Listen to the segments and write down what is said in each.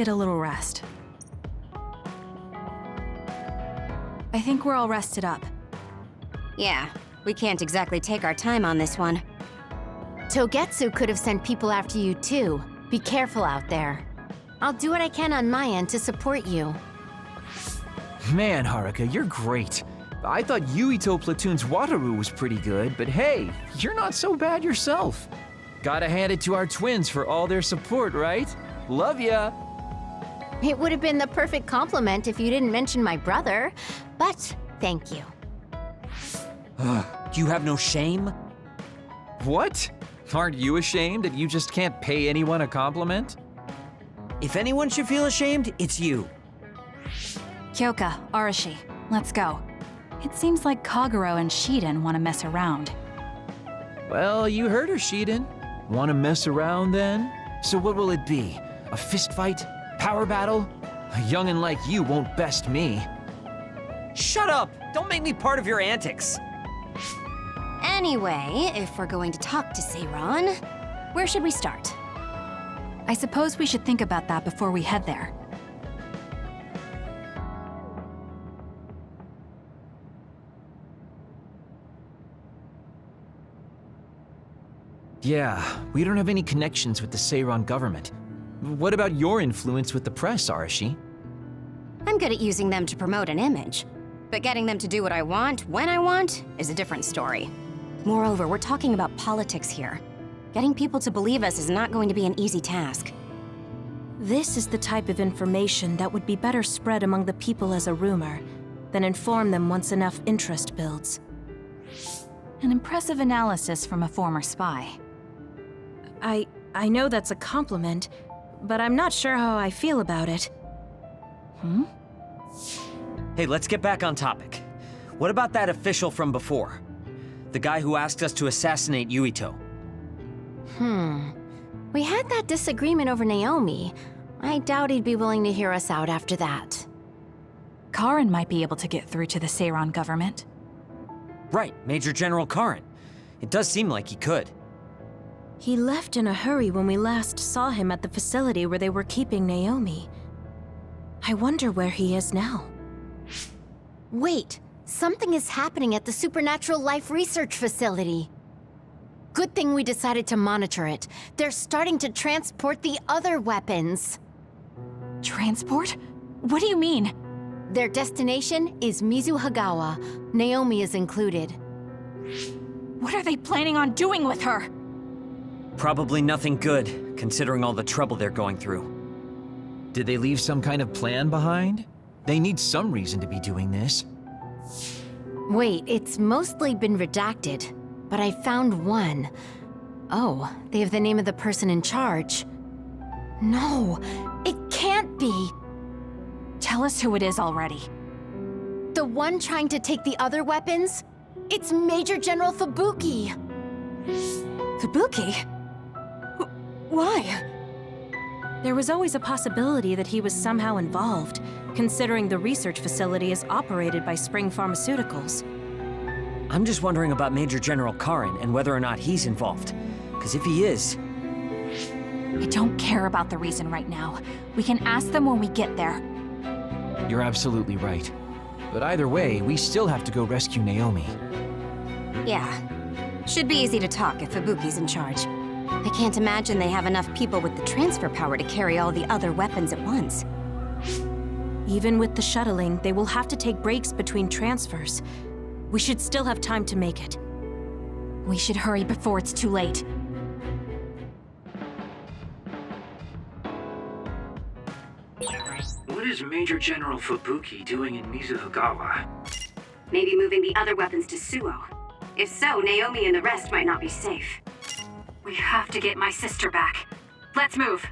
get a little rest. I think we're all rested up. Yeah, we can't exactly take our time on this one. Togetsu could have sent people after you too. Be careful out there. I'll do what I can on my end to support you. Man, Haruka, you're great. I thought Yuito Platoon's Wataru was pretty good, but hey, you're not so bad yourself. Gotta hand it to our twins for all their support, right? Love ya! It would have been the perfect compliment if you didn't mention my brother, but thank you. Do you have no shame? What? Aren't you ashamed that you just can't pay anyone a compliment? If anyone should feel ashamed, it's you. Kyoka, Arashi, let's go. It seems like Kagero and Shiden want to mess around. Well, you heard her, Shiden. Want to mess around then? So what will it be? A fist fight? Power battle? A youngin' like you won't best me. Shut up! Don't make me part of your antics. Anyway, if we're going to talk to Seiran, where should we start? I suppose we should think about that before we head there. Yeah, we don't have any connections with the Seiran government. What about your influence with the press, Arashi? I'm good at using them to promote an image. But getting them to do what I want, when I want, is a different story. Moreover, we're talking about politics here. Getting people to believe us is not going to be an easy task. This is the type of information that would be better spread among the people as a rumor, than inform them once enough interest builds. An impressive analysis from a former spy. I know that's a compliment, but I'm not sure how I feel about it. Hey, let's get back on topic. What about that official from before? The guy who asked us to assassinate Yuito. We had that disagreement over Naomi. I doubt he'd be willing to hear us out after that. Karin might be able to get through to the Seiran government. Right, Major General Karin. It does seem like he could. He left in a hurry when we last saw him at the facility where they were keeping Naomi. I wonder where he is now. Wait, something is happening at the Supernatural Life Research Facility. Good thing we decided to monitor it. They're starting to transport the other weapons. Transport? What do you mean? Their destination is Mizuhagawa. Naomi is included. What are they planning on doing with her? Probably nothing good, considering all the trouble they're going through. Did they leave some kind of plan behind? They need some reason to be doing this. Wait, it's mostly been redacted, but I found one. Oh, they have the name of the person in charge. No, it can't be. Tell us who it is already. The one trying to take the other weapons? It's Major General Fubuki. Fubuki? Why? There was always a possibility that he was somehow involved, considering the research facility is operated by Spring Pharmaceuticals. I'm just wondering about Major General Karin and whether or not he's involved. Because if he is... I don't care about the reason right now. We can ask them when we get there. You're absolutely right. But either way, we still have to go rescue Naomi. Yeah. Should be easy to talk if Fubuki's in charge. I can't imagine they have enough people with the transfer power to carry all the other weapons at once. Even with the shuttling, they will have to take breaks between transfers. We should still have time to make it. We should hurry before it's too late. What is Major General Fubuki doing in Mizuhagawa? Maybe moving the other weapons to Suo. If so, Naomi and the rest might not be safe. We have to get my sister back. Let's move.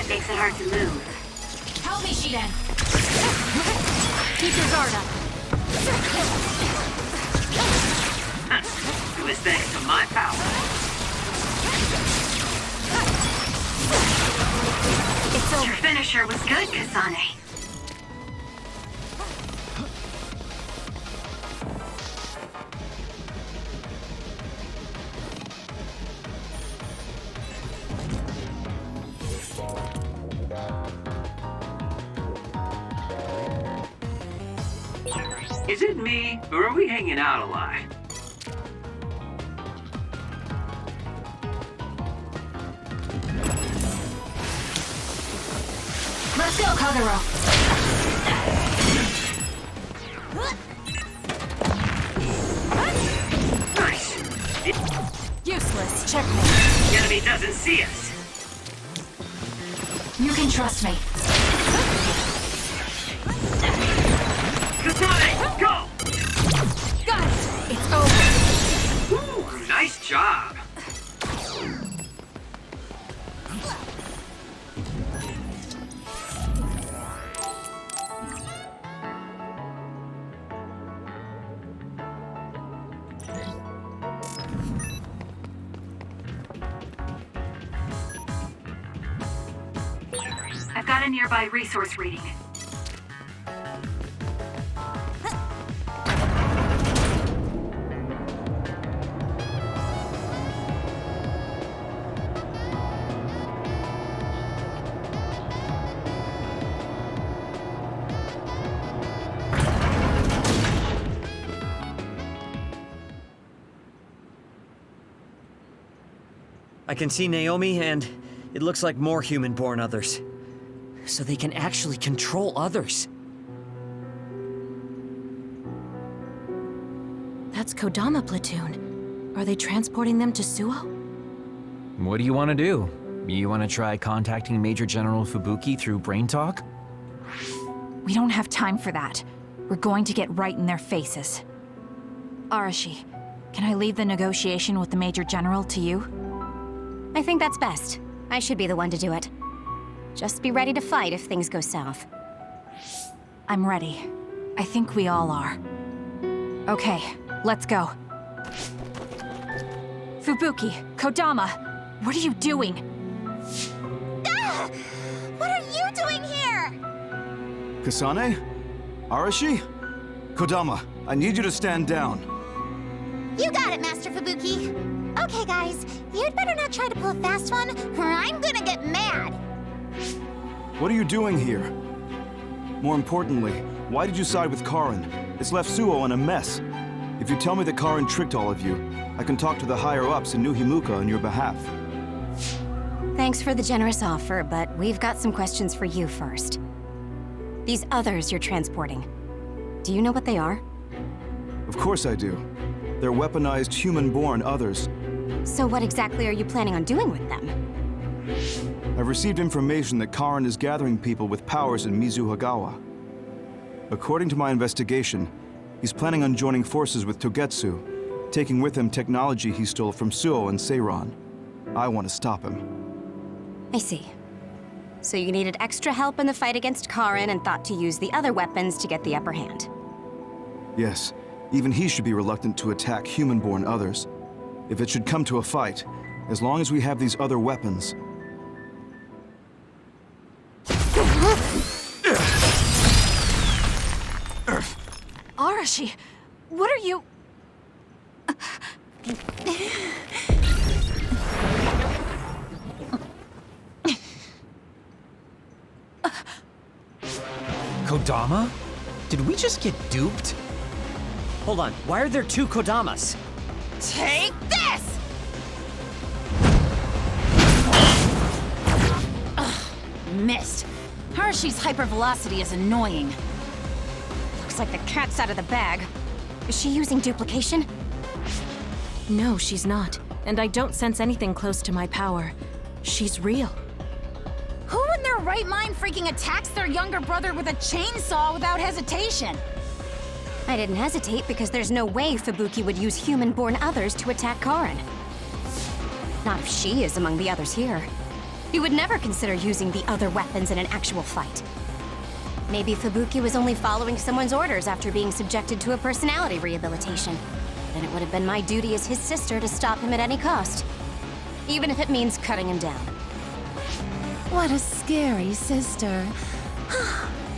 That makes it hard to move. Help me, Shiden! Keep your guard up. It was thanks to my power. Your finisher was good, Kasane. Is it me, or are we hanging out a lot? Let's go, Kagero! Nice. Useless, checkmate. The enemy doesn't see us. You can trust me. Kasane, go! Got it! It's over. Ooh, nice job. I've got a nearby resource reading. I can see Naomi, and it looks like more human-born others. So they can actually control others. That's Kodama platoon. Are they transporting them to Suo? What do you want to do? You want to try contacting Major General Fubuki through Brain Talk? We don't have time for that. We're going to get right in their faces. Arashi, can I leave the negotiation with the Major General to you? I think that's best. I should be the one to do it. Just be ready to fight if things go south. I'm ready. I think we all are. Okay, let's go. Fubuki, Kodama, what are you doing? What are you doing here? Kasane? Arashi? Kodama, I need you to stand down. You got it, Master Fubuki. Okay, guys, you'd better not try to pull a fast one, or I'm gonna get mad. What are you doing here? More importantly, why did you side with Karin? It's left Suo in a mess. If you tell me that Karin tricked all of you, I can talk to the higher-ups in New Himuka on your behalf. Thanks for the generous offer, but we've got some questions for you first. These others you're transporting, do you know what they are? Of course I do. They're weaponized human-born others. So what exactly are you planning on doing with them? I've received information that Karin is gathering people with powers in Mizuhagawa. According to my investigation, he's planning on joining forces with Togetsu, taking with him technology he stole from Suo and Seiran. I want to stop him. I see. So you needed extra help in the fight against Karin and thought to use the other weapons to get the upper hand. Yes, even he should be reluctant to attack human-born others. If it should come to a fight, as long as we have these other weapons... Arashi, what are you... Kodama? Did we just get duped? Hold on, why are there two Kodamas? Take this! Missed. Hershey's hypervelocity is annoying. Looks like the cat's out of the bag. Is she using duplication? No, she's not. And I don't sense anything close to my power. She's real. Who in their right mind freaking attacks their younger brother with a chainsaw without hesitation? I didn't hesitate because there's no way Fubuki would use human-born others to attack Karin. Not if she is among the others here. He would never consider using the other weapons in an actual fight. Maybe Fubuki was only following someone's orders after being subjected to a personality rehabilitation. Then it would have been my duty as his sister to stop him at any cost. Even if it means cutting him down. What a scary sister.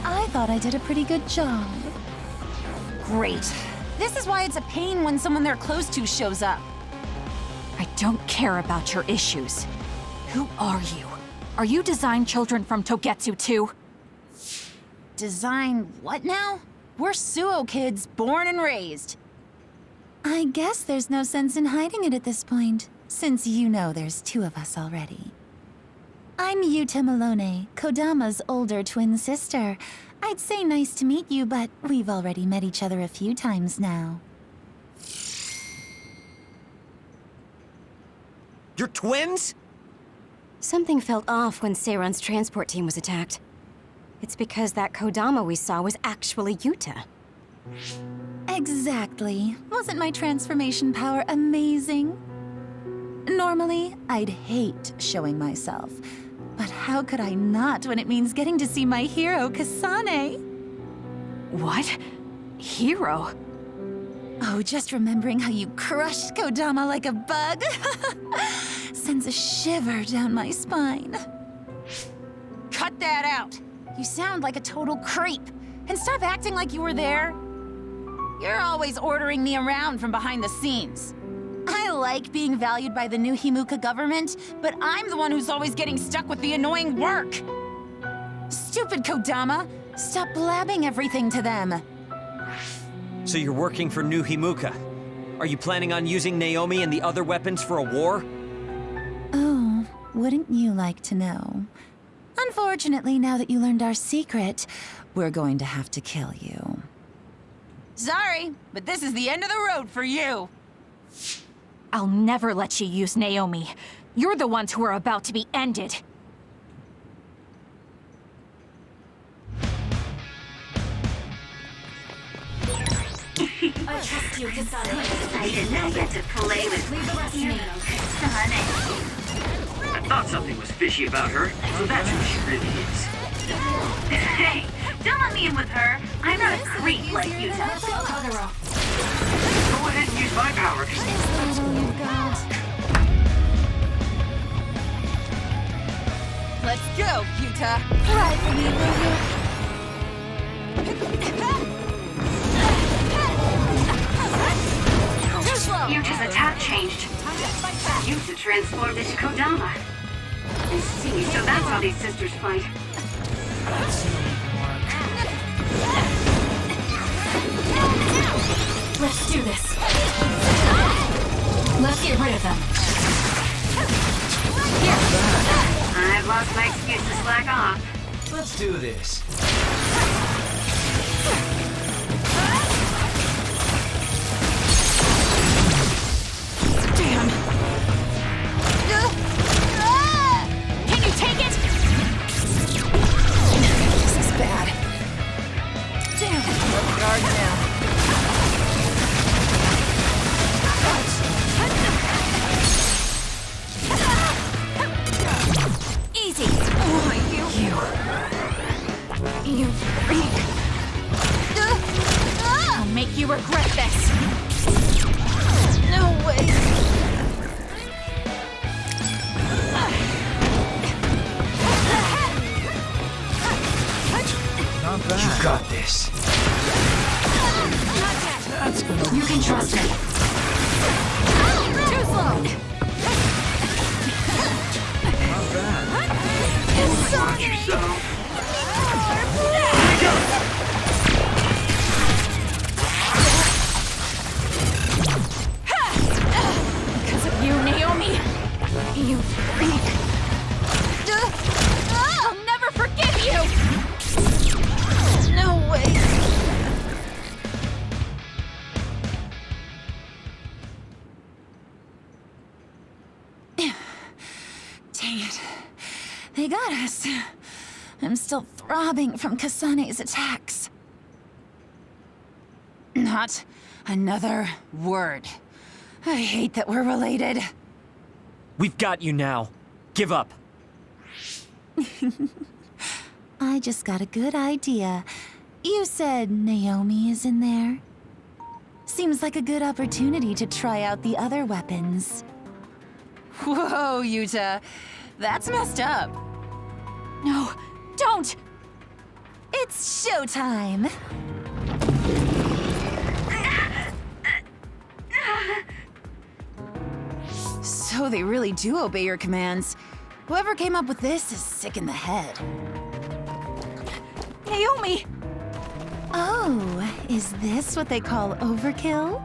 I thought I did a pretty good job. Great. This is why it's a pain when someone they're close to shows up. I don't care about your issues. Who are you? Are you design children from Togetsu too? Design what now? We're Suo kids, born and raised. I guess there's no sense in hiding it at this point, since you know there's two of us already. I'm Yuta Malone, Kodama's older twin sister. I'd say nice to meet you, but we've already met each other a few times now. You're twins? Something felt off when Seiron's transport team was attacked. It's because that Kodama we saw was actually Yuta. Exactly. Wasn't my transformation power amazing? Normally, I'd hate showing myself. But how could I not when it means getting to see my hero, Kasane? What? Hero? Oh, just remembering how you crushed Kodama like a bug sends a shiver down my spine. Cut that out! You sound like a total creep. And stop acting like you were there. You're always ordering me around from behind the scenes. I like being valued by the new Himuka government, but I'm the one who's always getting stuck with the annoying work. Stupid Kodama! Stop blabbing everything to them. So you're working for New Himuka. Are you planning on using Naomi and the other weapons for a war? Oh, wouldn't you like to know? Unfortunately, now that you learned our secret, we're going to have to kill you. Sorry, but this is the end of the road for you. I'll never let you use Naomi. You're the ones who are about to be ended. I trust you, Kasane. I did not get to play with you, Kasane. I thought something was fishy about her, so that's who she really is. Hey, don't let me in with her. I'm not a creep like you. Go ahead and use my power, That's all you've got. Let's go, Yuta. Ride for me, will you? Too slow. Yuta's attack changed. Yuta transformed into Kodama. I see, so that's how these sisters fight. Let's do this. Let's get rid of them. I've lost my excuse to slack off. Let's do this. Damn. Can you take it? This is bad. Damn. Guard now. Easy. You freak. I'll make you regret this. No way. Not bad. You got this. That's gonna You can trust me. Too slow. not bad. Watch yourself. Because of you, Naomi. You freak. I'll never forgive you. No way. Dang it. They got us. I'm still throbbing from Kasane's attacks. Not another word. I hate that we're related. We've got you now. Give up. I just got a good idea. You said Naomi is in there? Seems like a good opportunity to try out the other weapons. Whoa, Yuta. That's messed up. No, don't! It's showtime! So they really do obey your commands. Whoever came up with this is sick in the head. Naomi! Oh, is this what they call overkill?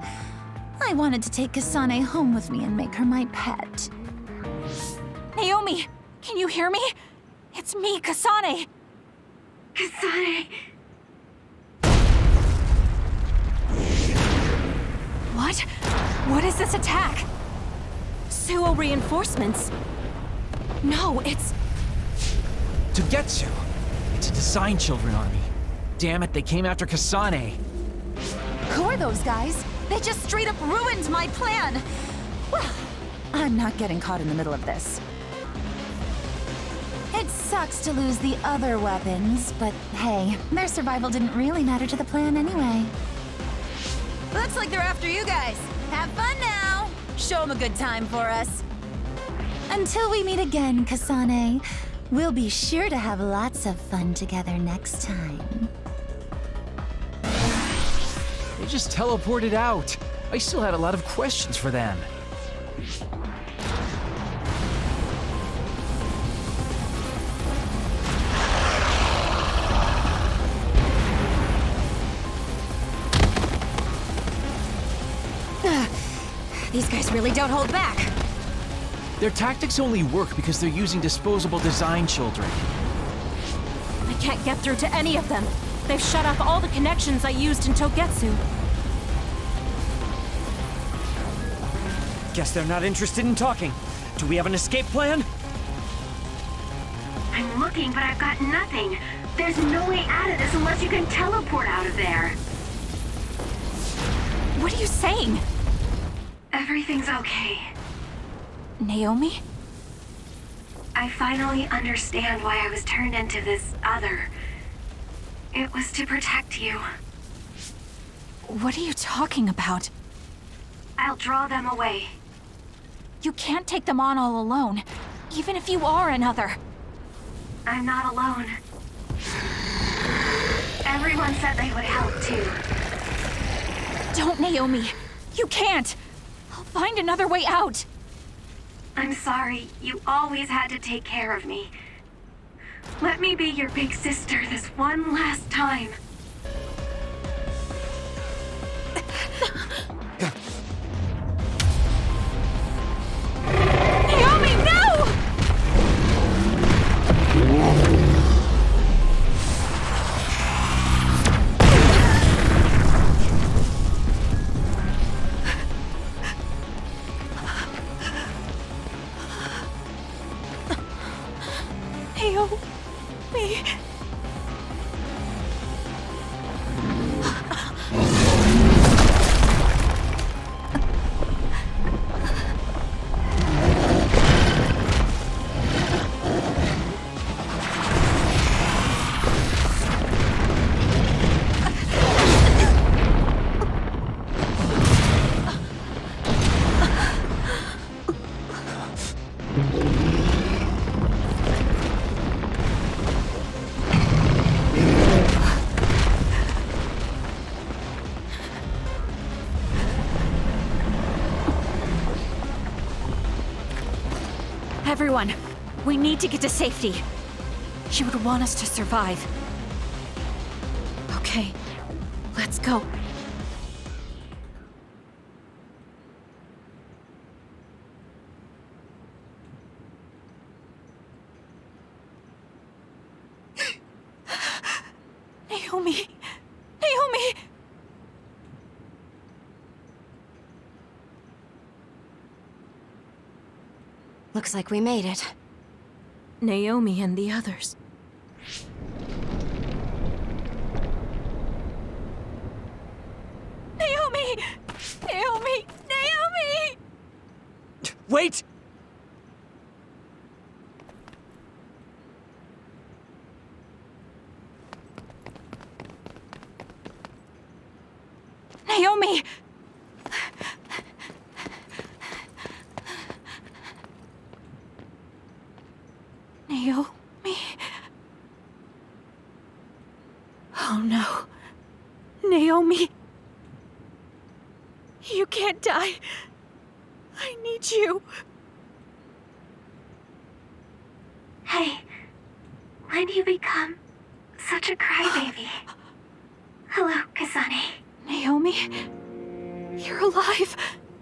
I wanted to take Kasane home with me and make her my pet. Naomi! Can you hear me? It's me, Kasane! Kasane. What? What is this attack? Suo reinforcements. No, it's... Togetsu! It's a Design Children army. Damn it, they came after Kasane. Who are those guys? They just straight up ruined my plan! Well, I'm not getting caught in the middle of this. It sucks to lose the other weapons, but hey, their survival didn't really matter to the plan anyway. Looks like they're after you guys. Have fun now! Show them a good time for us. Until we meet again, Kasane, we'll be sure to have lots of fun together next time. They just teleported out. I still had a lot of questions for them. These guys really don't hold back. Their tactics only work because they're using disposable Design Children. I can't get through to any of them. They've shut off all the connections I used in Togetsu. Guess they're not interested in talking. Do we have an escape plan? I'm looking, but I've got nothing. There's no way out of this unless you can teleport out of there. What are you saying? Everything's okay. Naomi? I finally understand why I was turned into this other. It was to protect you. What are you talking about? I'll draw them away. You can't take them on all alone, even if you are another. I'm not alone. Everyone said they would help too. Don't, Naomi. You can't. I'll find another way out. I'm sorry. You always had to take care of me. Let me be your big sister this one last time. Naomi, no! Naomi. Everyone, we need to get to safety. She would want us to survive. Okay, let's go. Naomi! Naomi! Looks like we made it. Naomi and the others. Naomi! Naomi! Naomi! Wait! Naomi! Naomi? Oh no. Naomi! You can't die. I need you. Hey, when do you become such a crybaby? Hello, Kasane. Naomi? You're alive.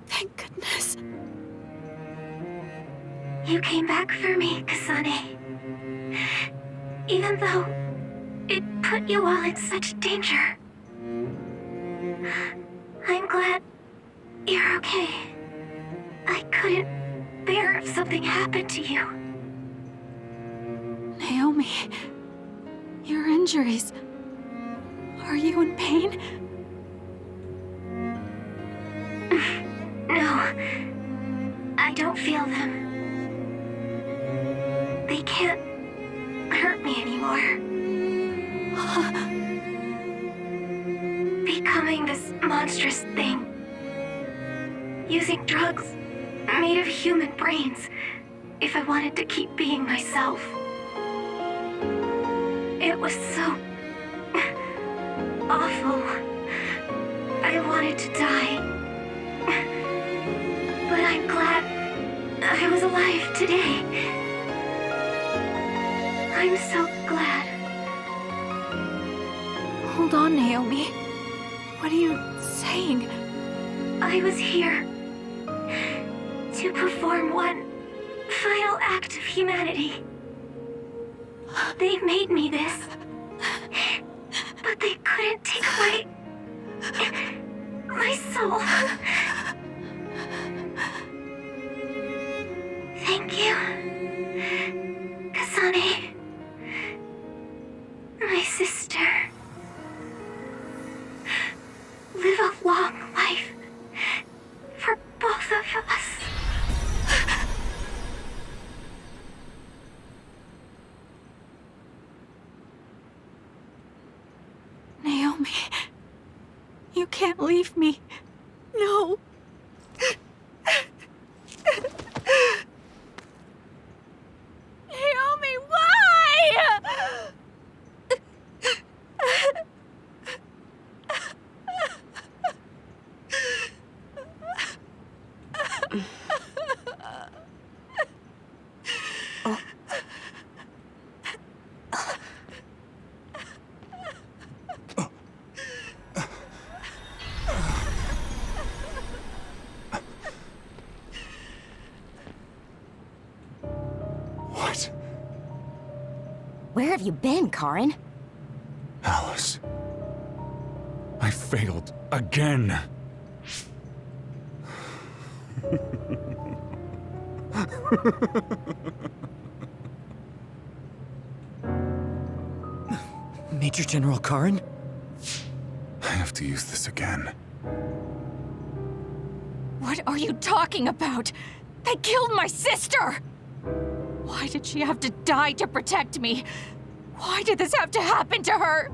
Thank goodness. You came back for me, Kasane. Even though it put you all in such danger. I'm glad you're okay. I couldn't bear if something happened to you. Naomi, your injuries. Are you in pain? No, I don't feel them. They can't hurt me anymore. Becoming this monstrous thing. Using drugs made of human brains if I wanted to keep being myself. It was so awful. I wanted to die. But I'm glad I was alive today. I'm so glad. Hold on, Naomi. What are you saying? I was here to perform one final act of humanity. They made me this, but they couldn't take away my soul. Thank you, Kasane, my sister. Live a long life for both of us. Naomi, you can't leave me. No. Naomi, why? What? Where have you been, Karin? Alice. I failed again. Major General Karin? I have to use this again. What are you talking about? They killed my sister! Why did she have to die to protect me? Why did this have to happen to her?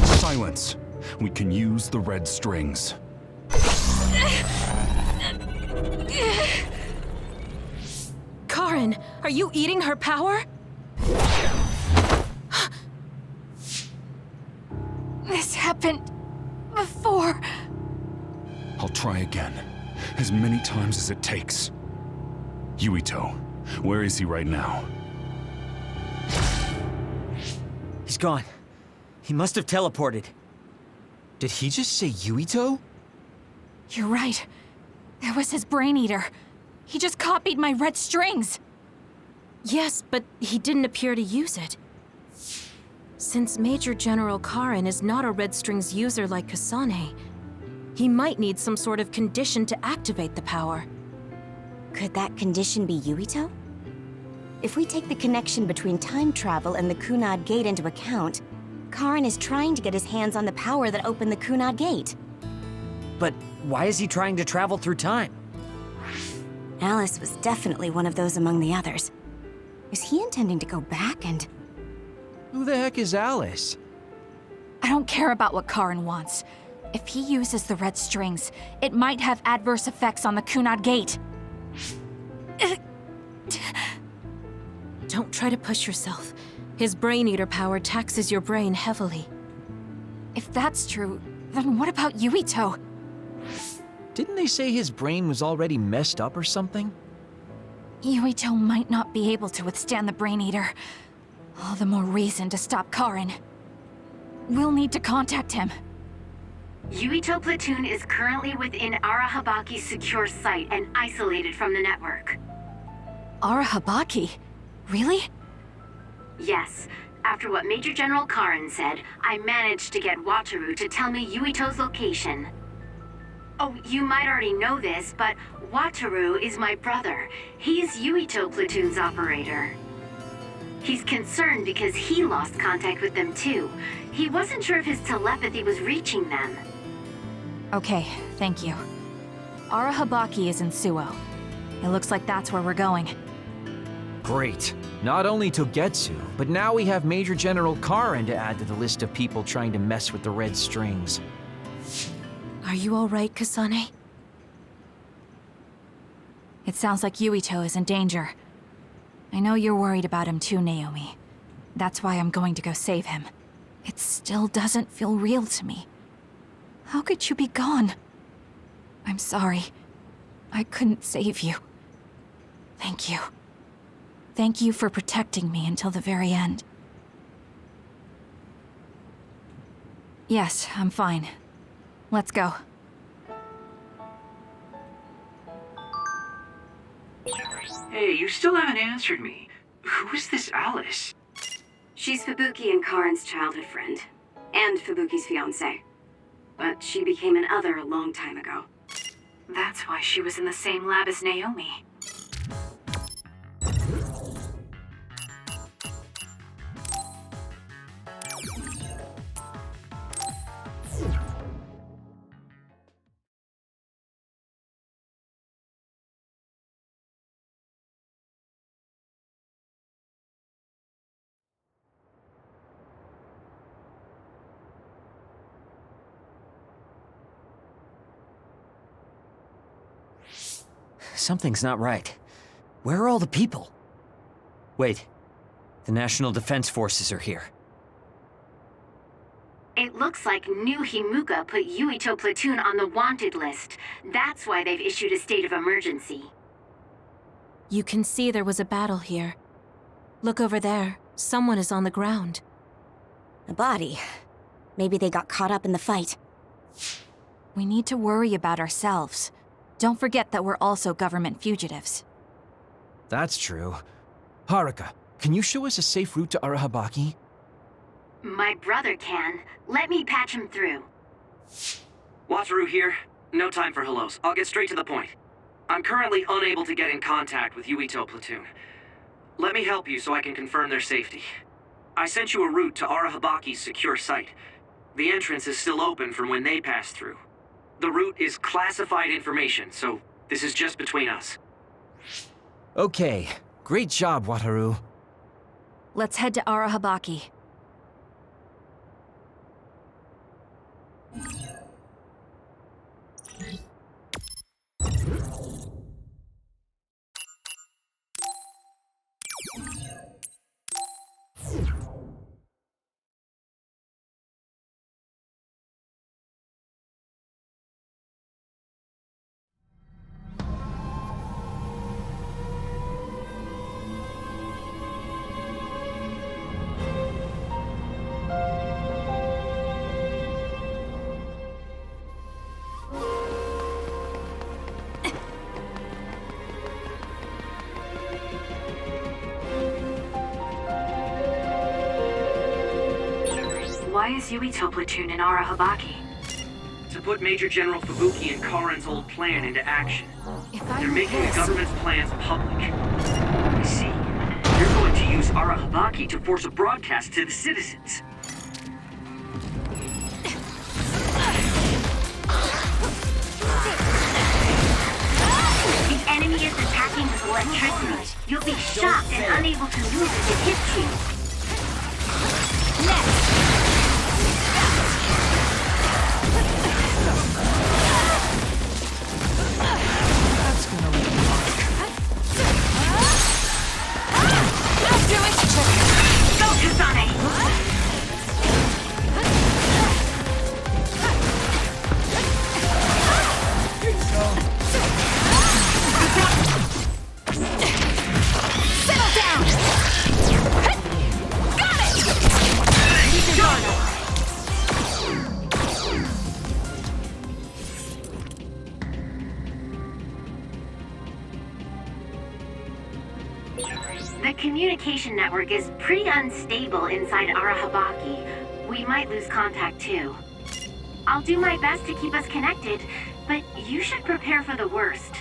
Silence. We can use the red strings. Karin, are you eating her power? This happened before. I'll try again. As many times as it takes. Yuito, where is he right now? He's gone. He must have teleported. Did he just say Yuito? You're right. There was his brain eater. He just copied my red strings. Yes, but he didn't appear to use it. Since Major General Karin is not a Red Strings user like Kasane, he might need some sort of condition to activate the power. Could that condition be Yuito? If we take the connection between time travel and the Kunad Gate into account, Karin is trying to get his hands on the power that opened the Kunad Gate. But why is he trying to travel through time? Alice was definitely one of those among the others. Is he intending to go back and... Who the heck is Alice? I don't care about what Karin wants. If he uses the red strings, it might have adverse effects on the Kunad Gate. Don't try to push yourself. His Brain Eater power taxes your brain heavily. If that's true, then what about Yuito? Didn't they say his brain was already messed up or something? Yuito might not be able to withstand the Brain Eater. All the more reason to stop Karin. We'll need to contact him. Yuito Platoon is currently within Arahabaki's secure site and isolated from the network. Arahabaki? Really? Yes. After what Major General Karin said, I managed to get Wataru to tell me Yuito's location. Oh, you might already know this, but Wataru is my brother. He's Yuito Platoon's operator. He's concerned because he lost contact with them too. He wasn't sure if his telepathy was reaching them. Okay, thank you. Arahabaki is in Suo. It looks like that's where we're going. Great. Not only Togetsu, but now we have Major General Karin to add to the list of people trying to mess with the red strings. Are you all right, Kasane? It sounds like Yuito is in danger. I know you're worried about him too, Naomi. That's why I'm going to go save him. It still doesn't feel real to me. How could you be gone? I'm sorry. I couldn't save you. Thank you. Thank you for protecting me until the very end. Yes, I'm fine. Let's go. Hey, you still haven't answered me. Who is this Alice? She's Fubuki and Karin's childhood friend, and Fubuki's fiancé. But she became an other a long time ago. That's why she was in the same lab as Naomi. Something's not right. Where are all the people? Wait. The National Defense Forces are here. It looks like New Himuka put Yuito Platoon on the wanted list. That's why they've issued a state of emergency. You can see there was a battle here. Look over there. Someone is on the ground. A body. Maybe they got caught up in the fight. We need to worry about ourselves. Don't forget that we're also government fugitives. That's true. Haruka, can you show us a safe route to Arahabaki? My brother can. Let me patch him through. Wataru here. No time for hellos. I'll get straight to the point. I'm currently unable to get in contact with Yuito Platoon. Let me help you so I can confirm their safety. I sent you a route to Arahabaki's secure site. The entrance is still open from when they passed through. The route is classified information, so this is just between us. Okay. Great job, Wataru. Let's head to Arahabaki. Why is Yuito Platoon in Arahabaki? To put Major General Fubuki and Karin's old plan into action. They're making the this. government's plans public. I see. You're going to use Arahabaki to force a broadcast to the citizens. The enemy is attacking with electricity. You'll be shocked and unable to move if it hits you. communication network is pretty unstable inside Arahabaki. We might lose contact too. I'll do my best to keep us connected, but you should prepare for the worst.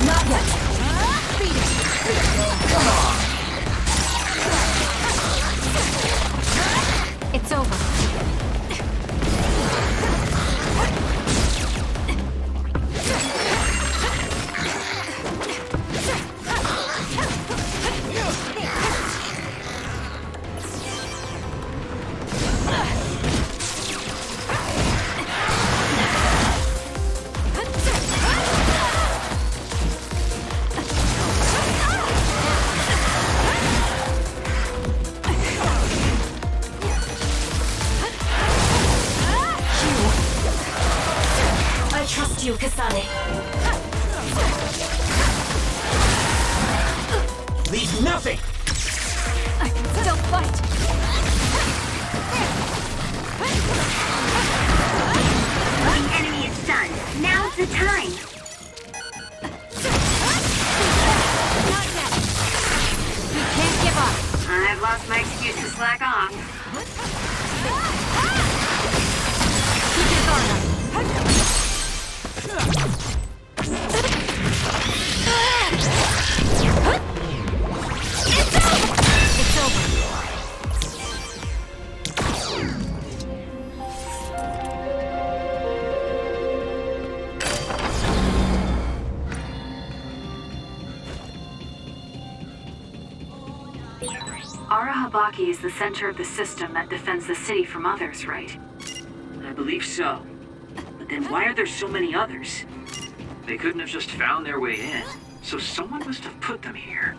Not yet. Beat it. Come on. It's over. I trust you, Kasane. Leave nothing! I can still fight. The enemy is stunned. Now's the time. Not yet. We can't give up. I've lost my excuse to slack off. Keep your guard up. It's over. Arahabaki is the center of the system that defends the city from others, right? I believe so. But then why are there so many others? They couldn't have just found their way in, so someone must have put them here.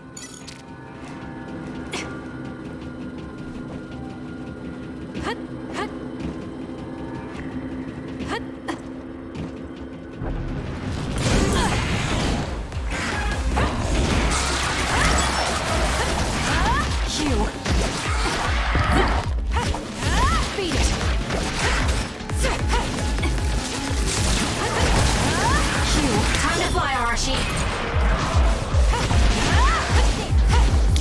Beat it. Time to fly, Arashi.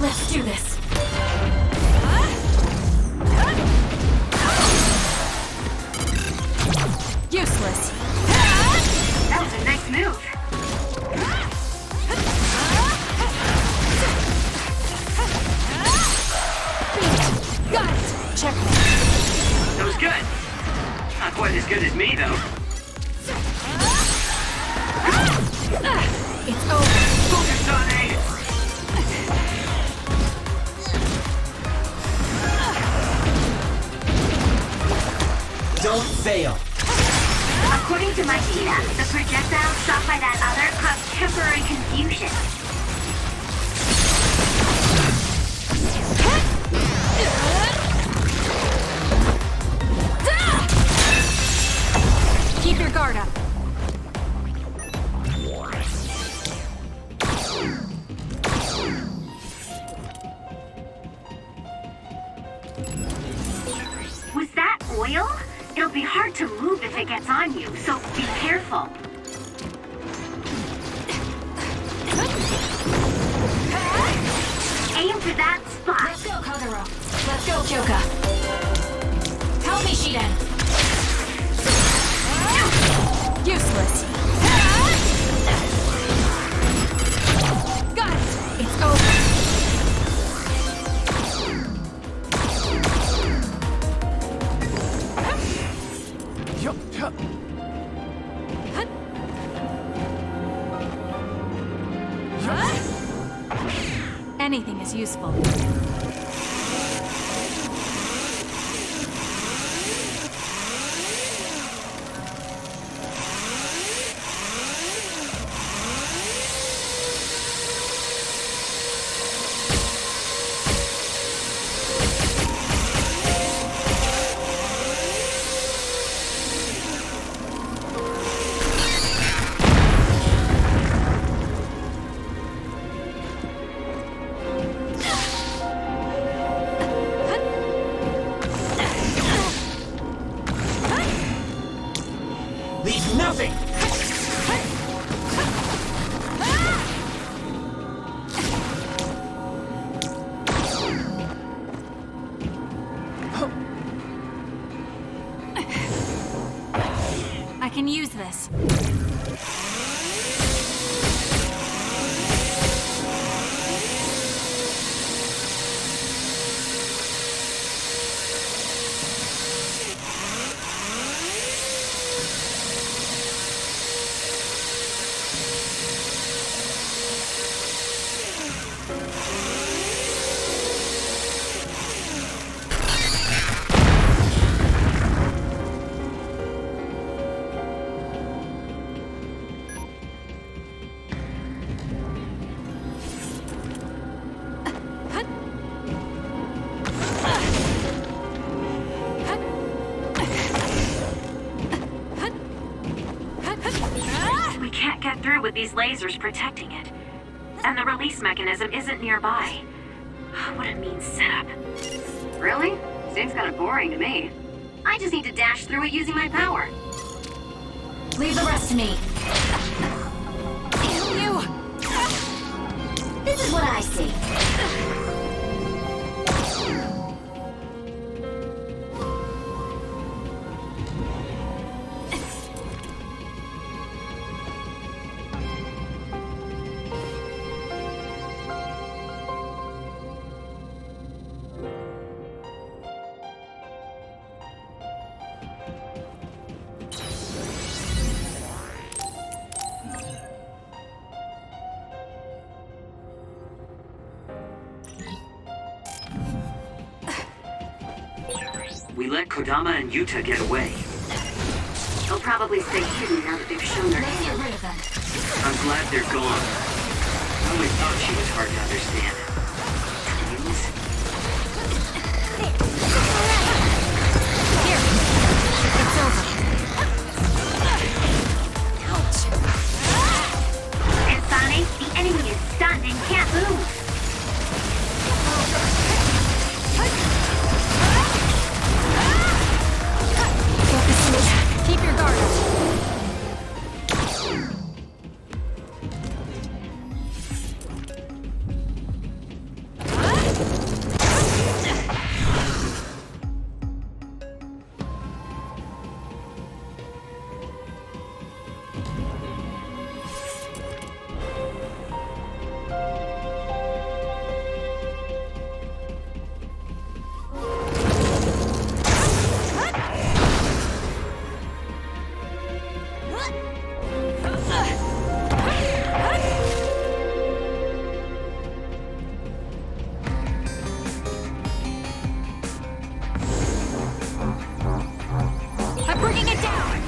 Let's do this. Useless. That was a nice move. Got it. Checkmate. That was good. Not quite as good as me, though. It's over. Focus on A! Don't fail! According to my data, the projectile shot by that other caused temporary confusion. Keep your guard up. Was that oil? It'll be hard to move if it gets on you, so be careful. Aim for that spot. Let's go, Kagero. Let's go, Kyoka. Help me, Shiden. Useless. Got it. It's over. Anything is useful. use this. With these lasers protecting it. And the release mechanism isn't nearby. What a mean setup. Really? Seems kind of boring to me. I just need to dash through it using my power. Leave the rest to me. You! This is what I see. We let Kodama and Yuta get away. They'll probably stay hidden now that they've shown their hand. I'm glad they're gone. I always thought she was hard to understand. Twins? Here. It's over. Kasane, the enemy is stunned and can't move. Keep your guard up.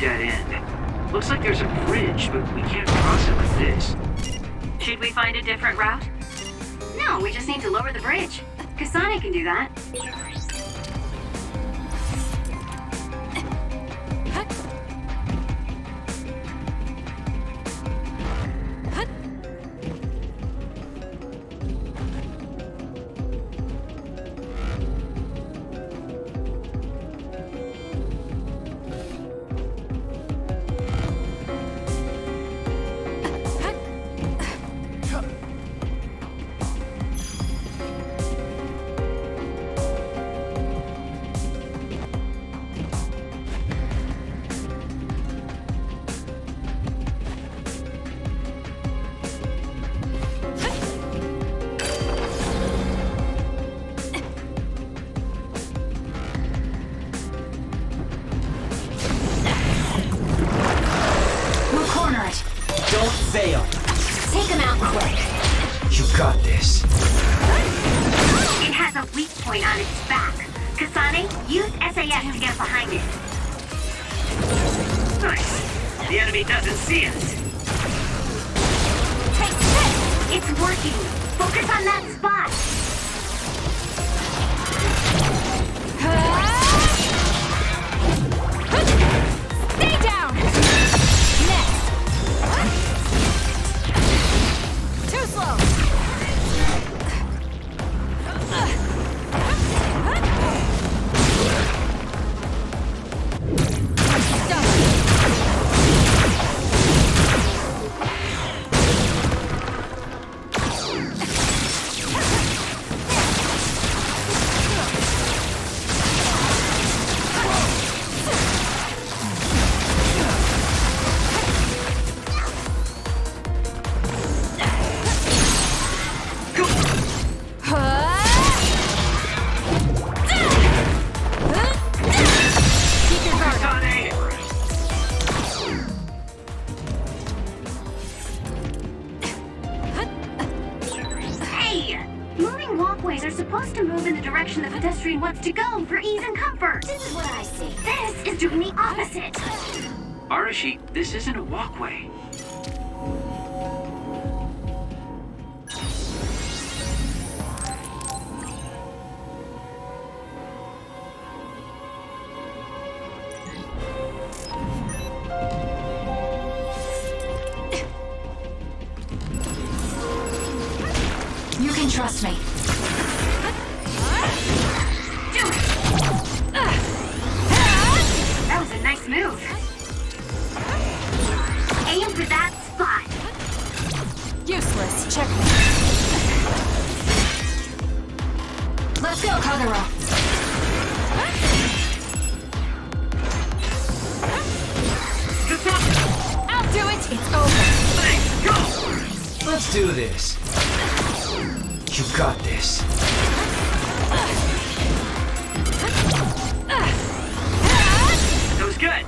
Dead end. Looks like there's a bridge, but we can't cross it with this. Should we find a different route? No, we just need to lower the bridge. Kasane can do that. Take him out quick. You got this. It has a weak point on its back. Kasane, use SAS to get behind it. Nice. The enemy doesn't see us. It's working. Focus on that spot. Stay down! Next! Too slow! Wooden walkways are supposed to move in the direction the pedestrian wants to go for ease and comfort. This is what I see. This is doing the opposite. Arashi, this isn't a walkway. You can trust me. Do it! That was a nice move. Aim for that spot. Useless. Check me. Let's go, Kagura. I'll do it. It's over. Let's go! Let's do this. You got this. That was good.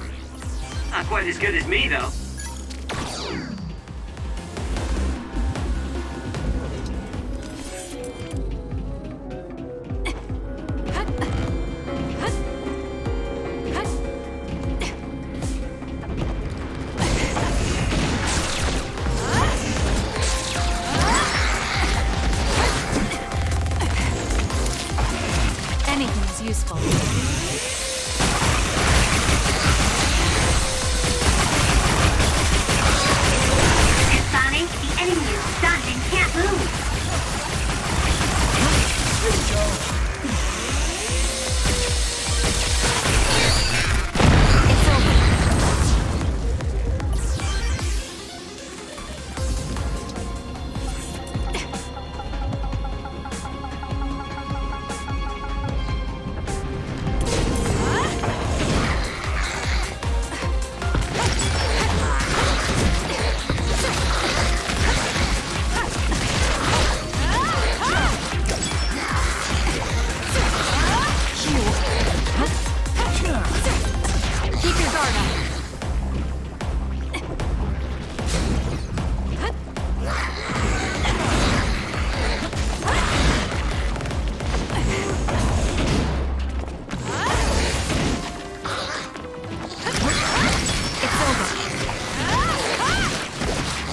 Not quite as good as me, though. Anything is useful. Sonic, the enemy is stunned and can't move. It's over. Keep your guard up. It's over.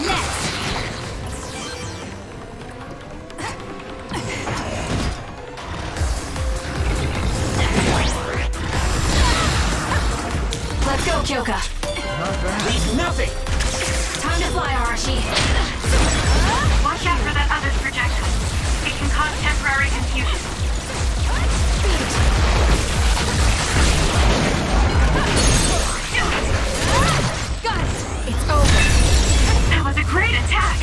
Next. Let's go, Kyoka. Leave nothing! Time to fly, Arashi. Watch out for that other's projectile. It can cause temporary confusion. Got it. It's over. That was a great attack.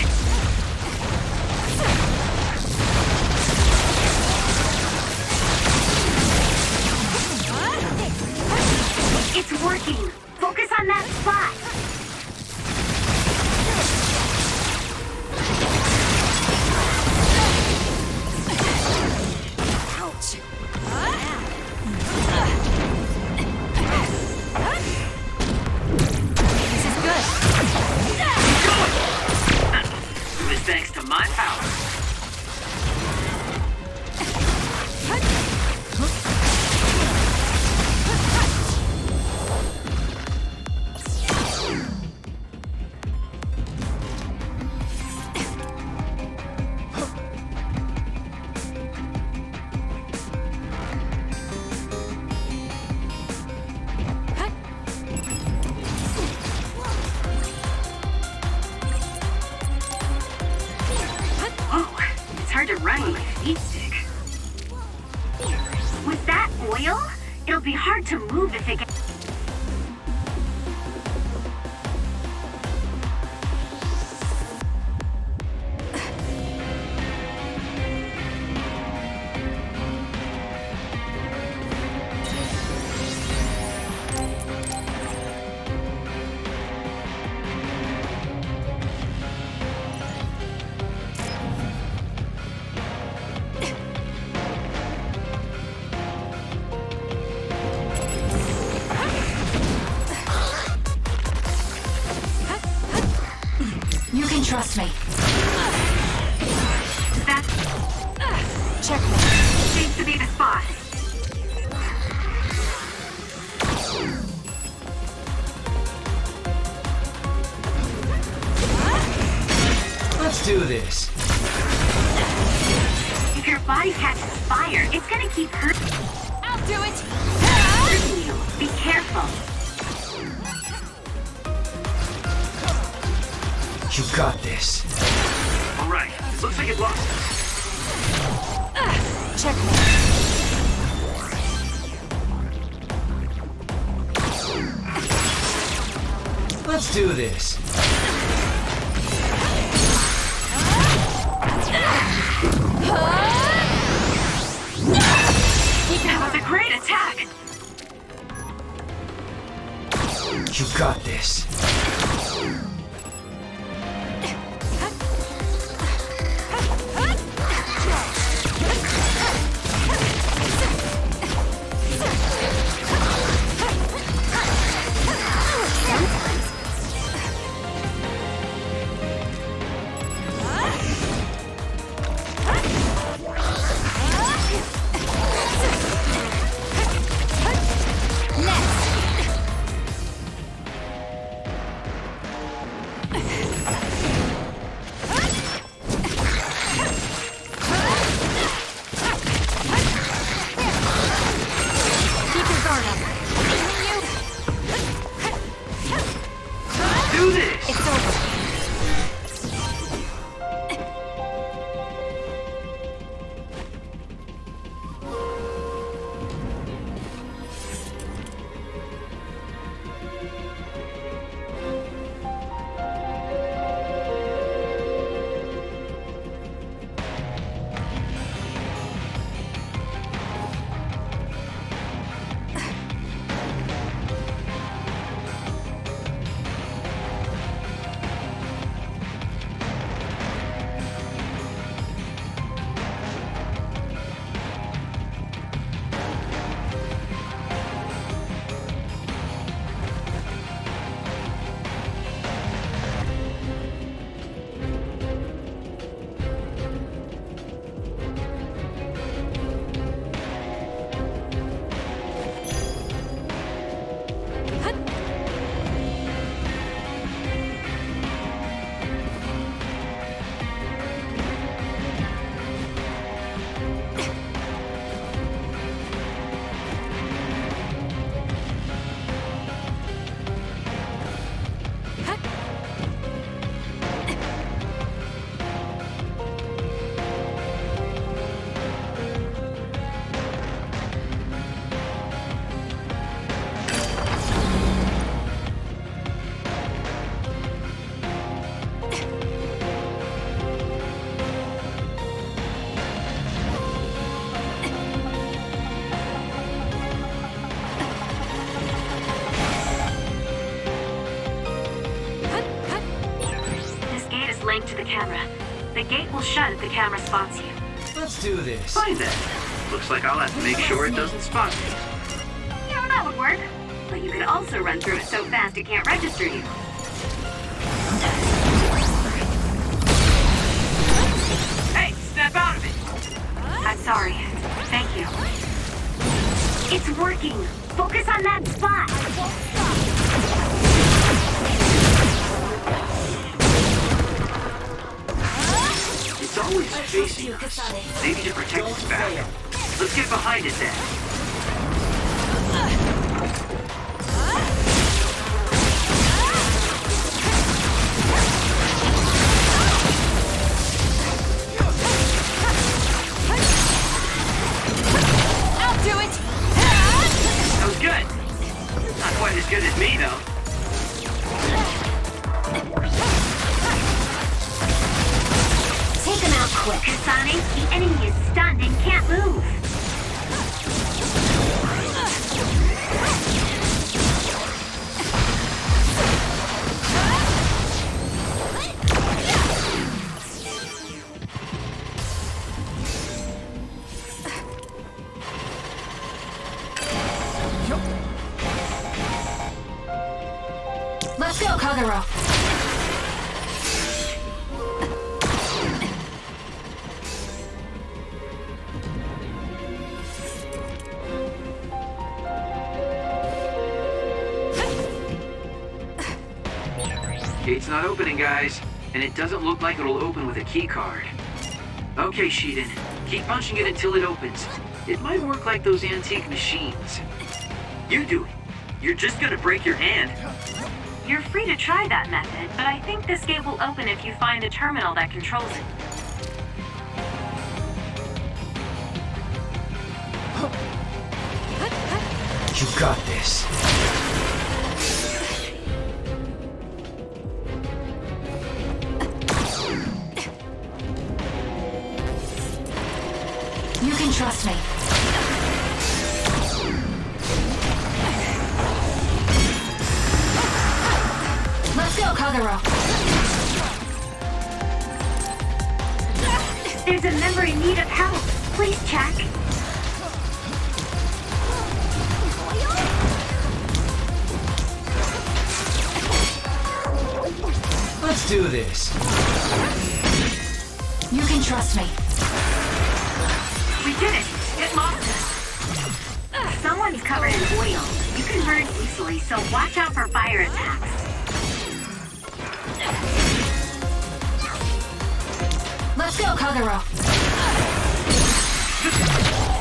It's working. Focus on that spot. Ouch. This is good. It was thanks to my power. Whoa, it's hard to run with my feet stick. With that oil, it'll be hard to move if it gets... You can trust me. That's... Checkmate. Seems to be the spot. Let's do this. If your body catches fire, it's gonna keep hurting I'll do it! you. Be careful. You got this. All right, looks like it lost us. Checkmate. Let's do this. That was a great attack. You got this. Do this! It's over. Linked to the camera. The gate will shut if the camera spots you. Let's do this. Fine then. Looks like I'll have to make sure it doesn't spot me. Yeah, that would work. But you could also run through it so fast it can't register you. Hey, snap out of it! I'm sorry. Thank you. It's working. Focus on that spot. It's always facing us. Maybe to protect its back. Let's get behind it then. I'll do it! That was good. Not quite as good as me, though. Take him out quick. Kasane, the enemy is stunned and can't move. Let's go, Kagero. Gate's not opening, guys. And it doesn't look like it'll open with a key card. Okay, Sheedan. Keep punching it until it opens. It might work like those antique machines. You do it. You're just gonna break your hand. You're free to try that method, but I think this gate will open if you find the terminal that controls it. You got this. You can trust me. Let's go, Kagero. There's a member in need of help. Please check. Let's do this. You can trust me. We did it. It locked us. Someone's covered in oil. You can burn easily, so watch out for fire attacks. Let's go, Kagero.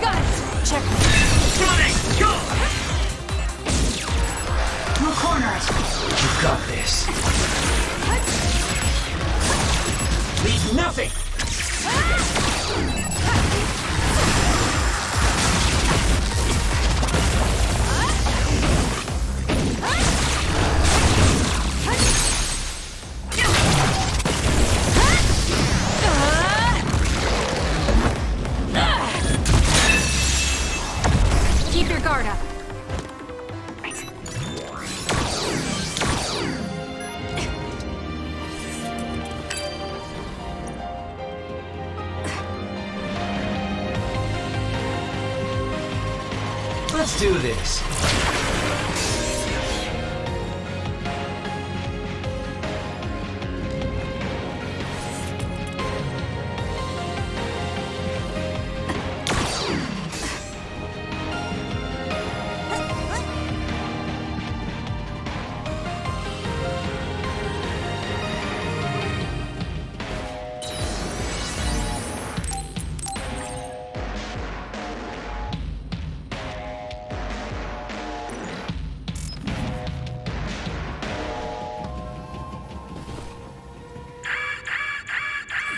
Got it. Check. Running! Go! We'll corner it. You got this. Leave nothing! Keep your guard up. Let's do this.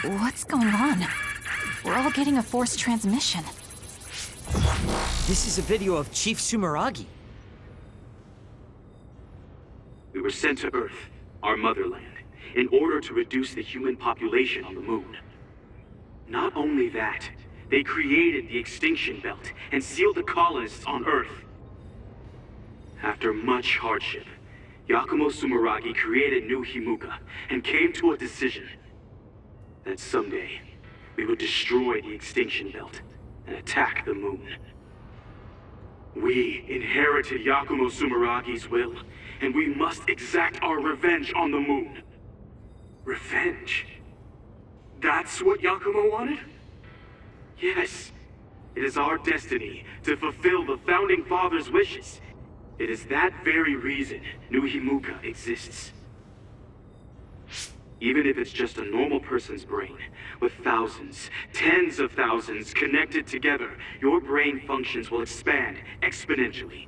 What's going on? We're all getting a forced transmission. This is a video of Chief Sumeragi. We were sent to Earth, our motherland, in order to reduce the human population on the moon. Not only that, they created the extinction belt and sealed the colonists on Earth. After much hardship, Yakumo Sumeragi created New Himuka and came to a decision that someday we would destroy the extinction belt and attack the moon. We inherited Yakumo Sumeragi's will, and we must exact our revenge on the moon. Revenge? That's what Yakumo wanted? Yes. It is our destiny to fulfill the Founding Father's wishes. It is that very reason New Himuka exists. Even if it's just a normal person's brain, with thousands, tens of thousands connected together, your brain functions will expand exponentially.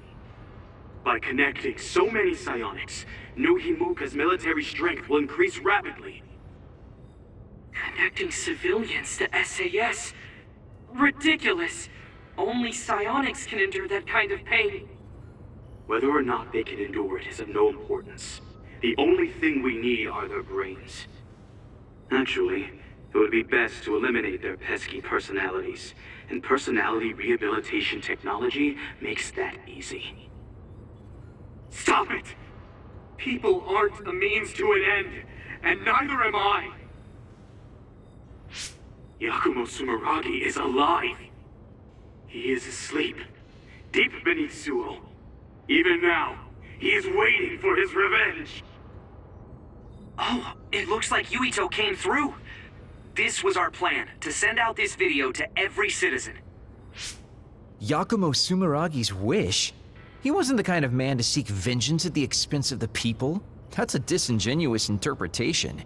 By connecting so many psionics, New Himuka's military strength will increase rapidly. Connecting civilians to SAS? Ridiculous! Only psionics can endure that kind of pain. Whether or not they can endure it is of no importance. The only thing we need are their brains. Actually, it would be best to eliminate their pesky personalities, and personality rehabilitation technology makes that easy. Stop it! People aren't a means to an end, and neither am I! Yakumo Sumeragi is alive! He is asleep, deep beneath Suo. Even now, he is waiting for his revenge! Oh, it looks like Yuito came through. This was our plan, to send out this video to every citizen. Yakumo Sumeragi's wish? He wasn't the kind of man to seek vengeance at the expense of the people. That's a disingenuous interpretation.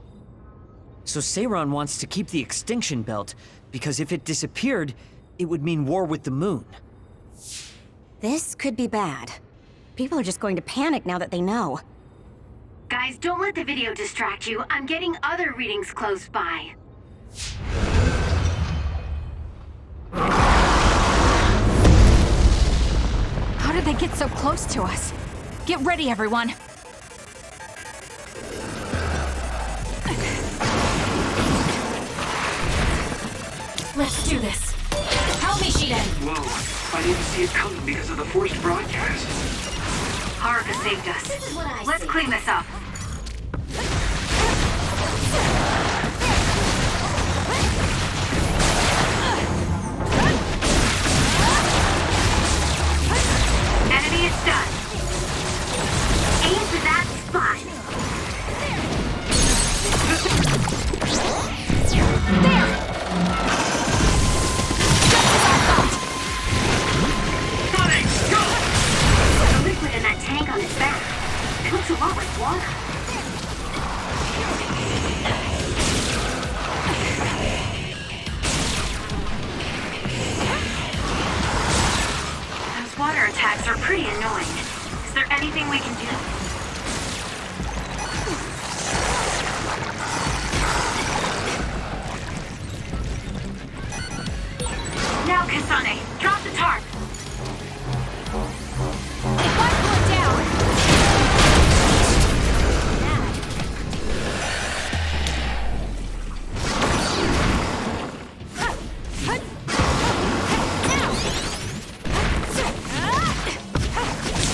So Seiran wants to keep the extinction belt, because if it disappeared, it would mean war with the moon. This could be bad. People are just going to panic now that they know. Guys, don't let the video distract you. I'm getting other readings close by. How did they get so close to us? Get ready, everyone. Let's do this. Help me, Shiden. Whoa, I didn't see it coming because of the forced broadcast. Haruka saved us. Let's clean this up. Enemy is done. Aim for that spot. There! The liquid in that tank on his back. It looks a lot like water. Those water attacks are pretty annoying. Is there anything we can do? Now, Kasane, drop the tarp. It might pull it down.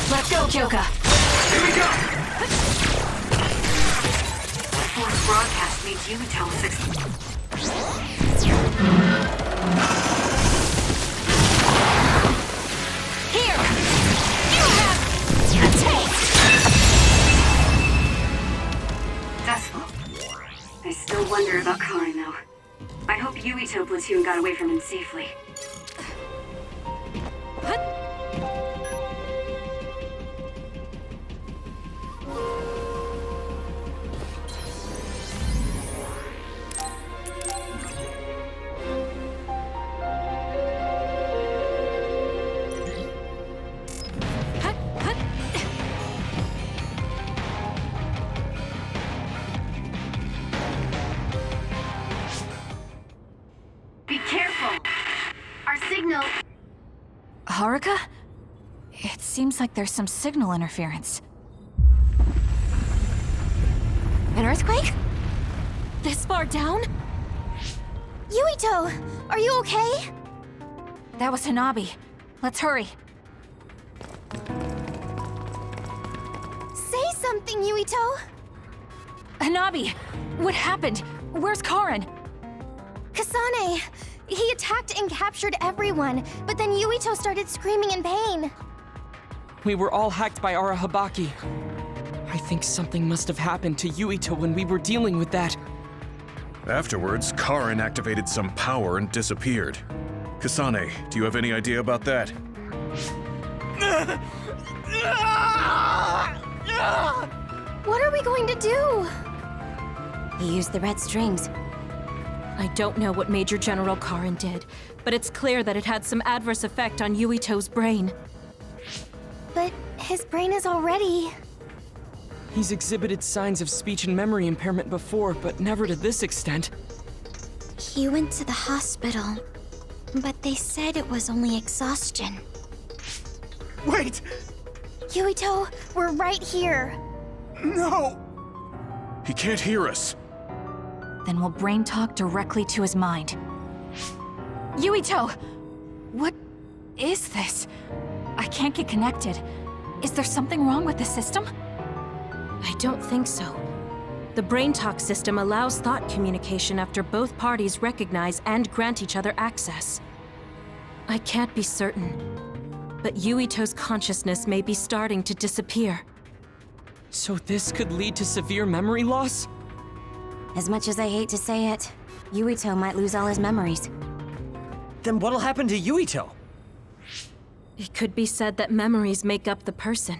Let's go, Kyoka. Here we go! Force broadcast means Yumito is Here! You have a taste! successful. I still wonder about Karin, though. I hope Yuito platoon got away from him safely. Be careful! Our signal... Haruka? It seems like there's some signal interference. An earthquake? This far down? Yuito, are you okay? That was Hanabi. Let's hurry. Say something, Yuito. Hanabi! What happened? Where's Karin? Kasane! He attacked and captured everyone, but then Yuito started screaming in pain. We were all hacked by Arahabaki. I think something must have happened to Yuito when we were dealing with that. Afterwards, Karin activated some power and disappeared. Kasane, do you have any idea about that? What are we going to do? He used the red strings. I don't know what Major General Karin did, but it's clear that it had some adverse effect on Yuito's brain. But his brain is already... He's exhibited signs of speech and memory impairment before, but never to this extent. He went to the hospital, but they said it was only exhaustion. Wait! Yuito, we're right here. No! He can't hear us. Then we'll brain talk directly to his mind. Yuito! What is this? I can't get connected. Is there something wrong with the system? I don't think so. The brain talk system allows thought communication after both parties recognize and grant each other access. I can't be certain, but Yuito's consciousness may be starting to disappear. So this could lead to severe memory loss? As much as I hate to say it, Yuito might lose all his memories. Then what'll happen to Yuito? It could be said that memories make up the person.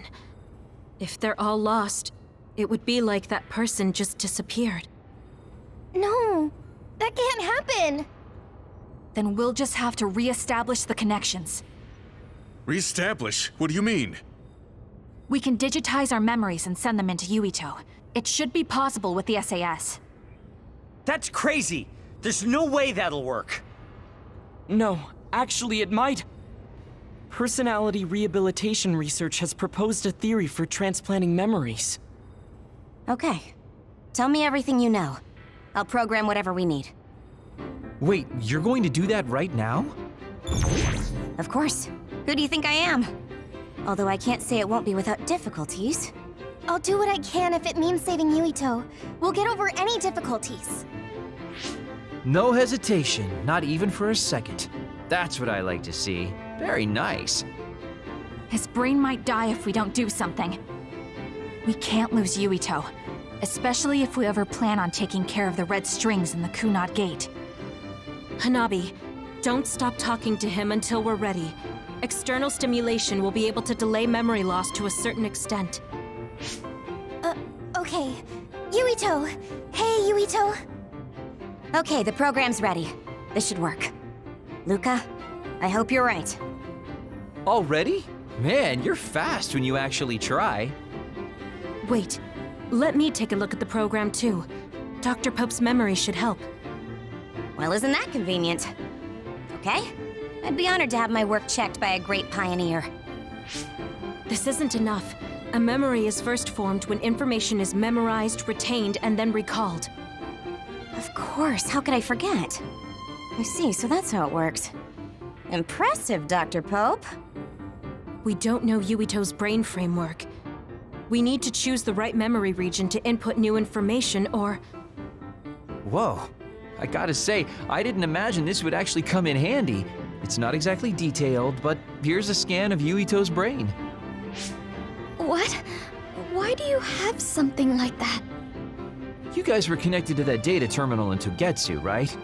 If they're all lost, It would be like that person just disappeared. No, that can't happen. Then we'll just have to re-establish the connections. Reestablish? What do you mean? We can digitize our memories and send them into Yuito. It should be possible with the SAS. That's crazy! There's no way that'll work! No, actually it might. Personality rehabilitation research has proposed a theory for transplanting memories. Okay. Tell me everything you know. I'll program whatever we need. Wait, you're going to do that right now? Of course. Who do you think I am? Although I can't say it won't be without difficulties. I'll do what I can if it means saving Yuito. We'll get over any difficulties. No hesitation, not even for a second. That's what I like to see. Very nice. His brain might die if we don't do something. We can't lose Yuito, especially if we ever plan on taking care of the red strings in the Kunad Gate. Hanabi, don't stop talking to him until we're ready. External stimulation will be able to delay memory loss to a certain extent. Okay. Yuito! Hey, Yuito! Okay, the program's ready. This should work. Luca, I hope you're right. Already? Man, you're fast when you actually try. Wait, let me take a look at the program too. Dr. Pope's memory should help. Well, isn't that convenient? Okay. I'd be honored to have my work checked by a great pioneer. This isn't enough. A memory is first formed when information is memorized, retained, and then recalled. Of course, how could I forget? I see, so that's how it works. Impressive, Dr. Pope. We don't know Yuito's brain framework. We need to choose the right memory region to input new information, or... Whoa. I gotta say, I didn't imagine this would actually come in handy. It's not exactly detailed, but here's a scan of Yuito's brain. What? Why do you have something like that? You guys were connected to that data terminal in Togetsu, right?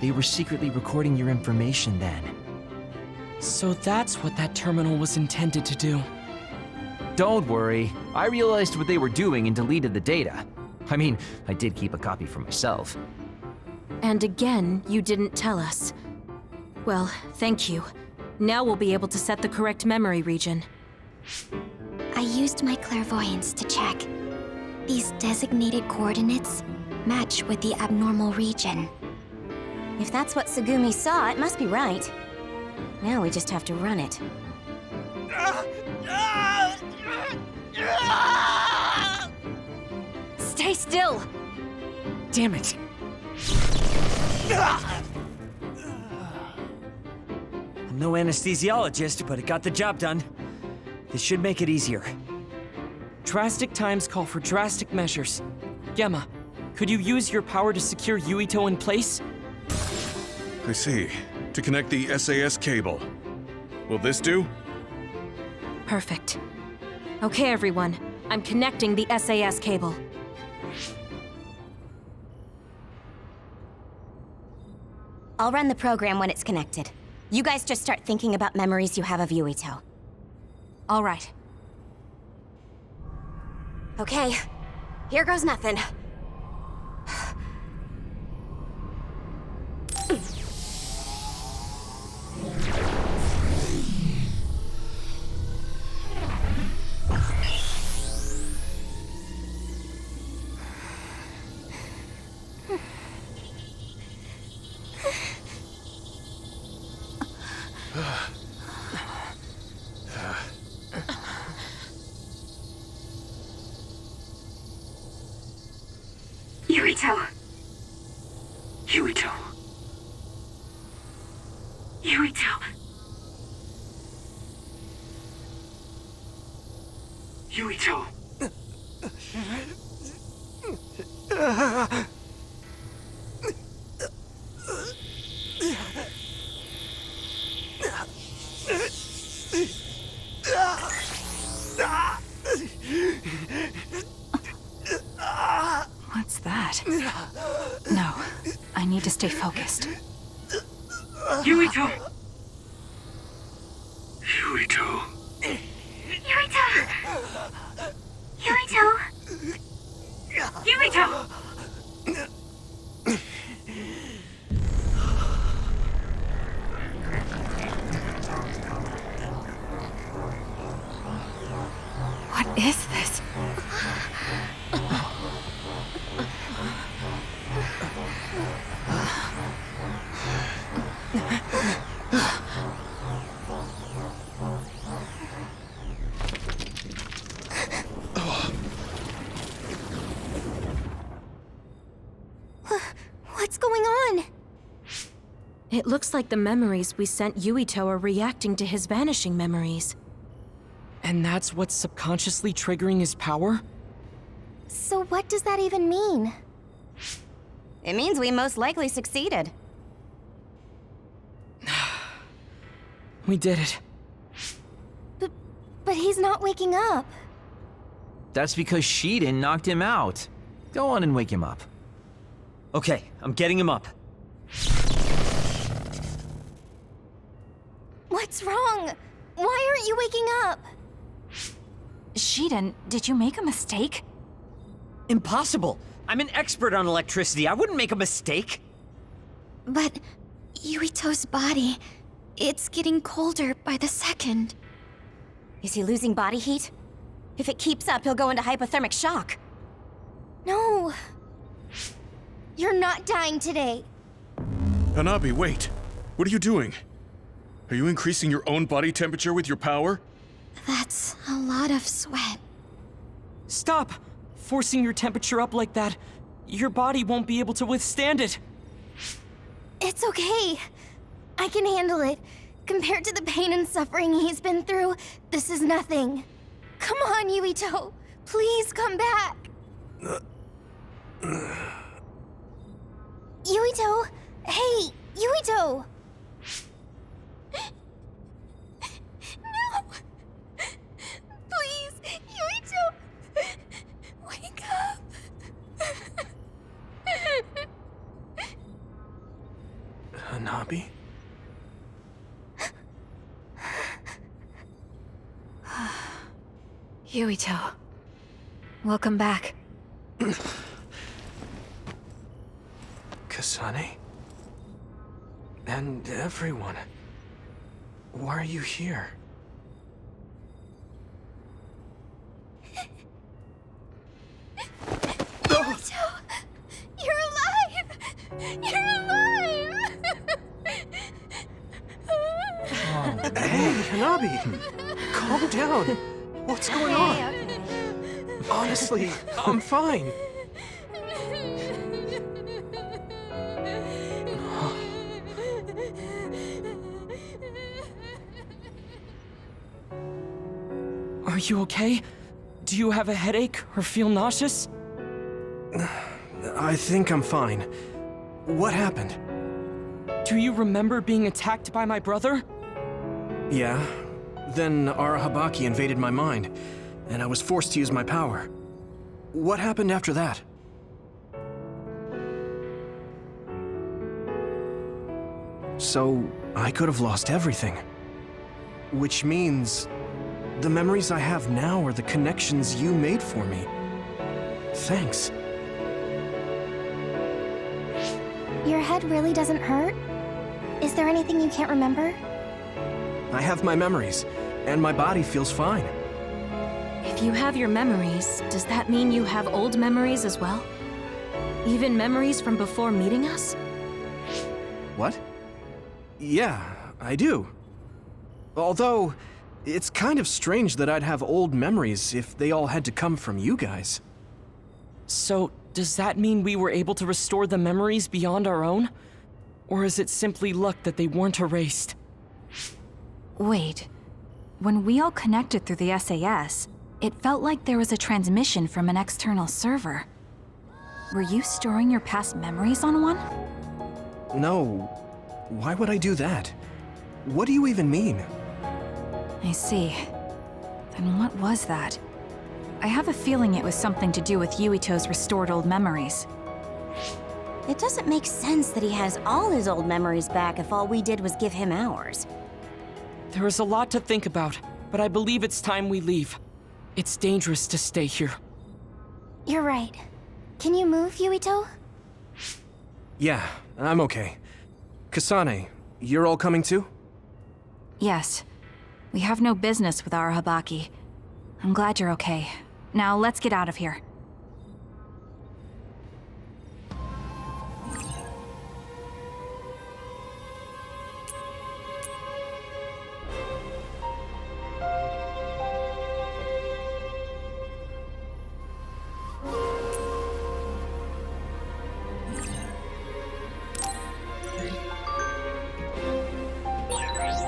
They were secretly recording your information then. So that's what that terminal was intended to do. Don't worry. I realized what they were doing and deleted the data. I mean, I did keep a copy for myself. And again, you didn't tell us. Well, thank you. Now we'll be able to set the correct memory region. I used my clairvoyance to check. These designated coordinates match with the abnormal region. If that's what Tsugumi saw, it must be right. Now we just have to run it. Stay still! Damn it! I'm no anesthesiologist, but it got the job done. This should make it easier. Drastic times call for drastic measures. Gemma, could you use your power to secure Yuito in place? I see. To connect the SAS cable. Will this do? Perfect. Okay, everyone. I'm connecting the SAS cable. I'll run the program when it's connected. You guys just start thinking about memories you have of Yuito. All right. Okay, here goes nothing. Yuito. Yuito. Yuito. Yuito. What's that? No, I need to stay focused. Yuito! Yuito. Yuito! Yuito! Yuito! What is this? What's going on? It looks like the memories we sent Yuito are reacting to his vanishing memories. And that's what's subconsciously triggering his power? So what does that even mean? It means we most likely succeeded. We did it. But he's not waking up. That's because Shiden knocked him out. Go on and wake him up. Okay, I'm getting him up. What's wrong? Why aren't you waking up? Shiden, did you make a mistake? Impossible! I'm an expert on electricity. I wouldn't make a mistake. But Yuito's body, it's getting colder by the second. Is he losing body heat? If it keeps up, he'll go into hypothermic shock. No. You're not dying today. Hanabi, wait. What are you doing? Are you increasing your own body temperature with your power? That's a lot of sweat. Stop! Forcing your temperature up like that, your body won't be able to withstand it. It's okay. I can handle it. Compared to the pain and suffering he's been through, this is nothing. Come on, Yuito. Please come back. Yuito! Hey, Yuito! No! Please, Yuito! Wake up! Hanabi? Yuito. Welcome back. Kasane? And everyone. Why are you here? Yuito! You're alive! You're alive! Hey, Hanabi! Calm down! What's going on? Honestly, I'm fine. Are you okay? Do you have a headache or feel nauseous? I think I'm fine. What happened? Do you remember being attacked by my brother? Yeah. Then Arahabaki invaded my mind, and I was forced to use my power. What happened after that? So, I could have lost everything. Which means the memories I have now are the connections you made for me. Thanks. Your head really doesn't hurt? Is there anything you can't remember? I have my memories, and my body feels fine. If you have your memories, does that mean you have old memories as well? Even memories from before meeting us? What? Yeah, I do. Although, it's kind of strange that I'd have old memories if they all had to come from you guys. So, does that mean we were able to restore the memories beyond our own? Or is it simply luck that they weren't erased? Wait. When we all connected through the SAS, it felt like there was a transmission from an external server. Were you storing your past memories on one? No. Why would I do that? What do you even mean? I see. Then what was that? I have a feeling it was something to do with Yuito's restored old memories. It doesn't make sense that he has all his old memories back if all we did was give him ours. There is a lot to think about, but I believe it's time we leave. It's dangerous to stay here. You're right. Can you move, Yuito? Yeah, I'm okay. Kasane, you're all coming too? Yes. We have no business with Arahabaki. I'm glad you're okay. Now let's get out of here.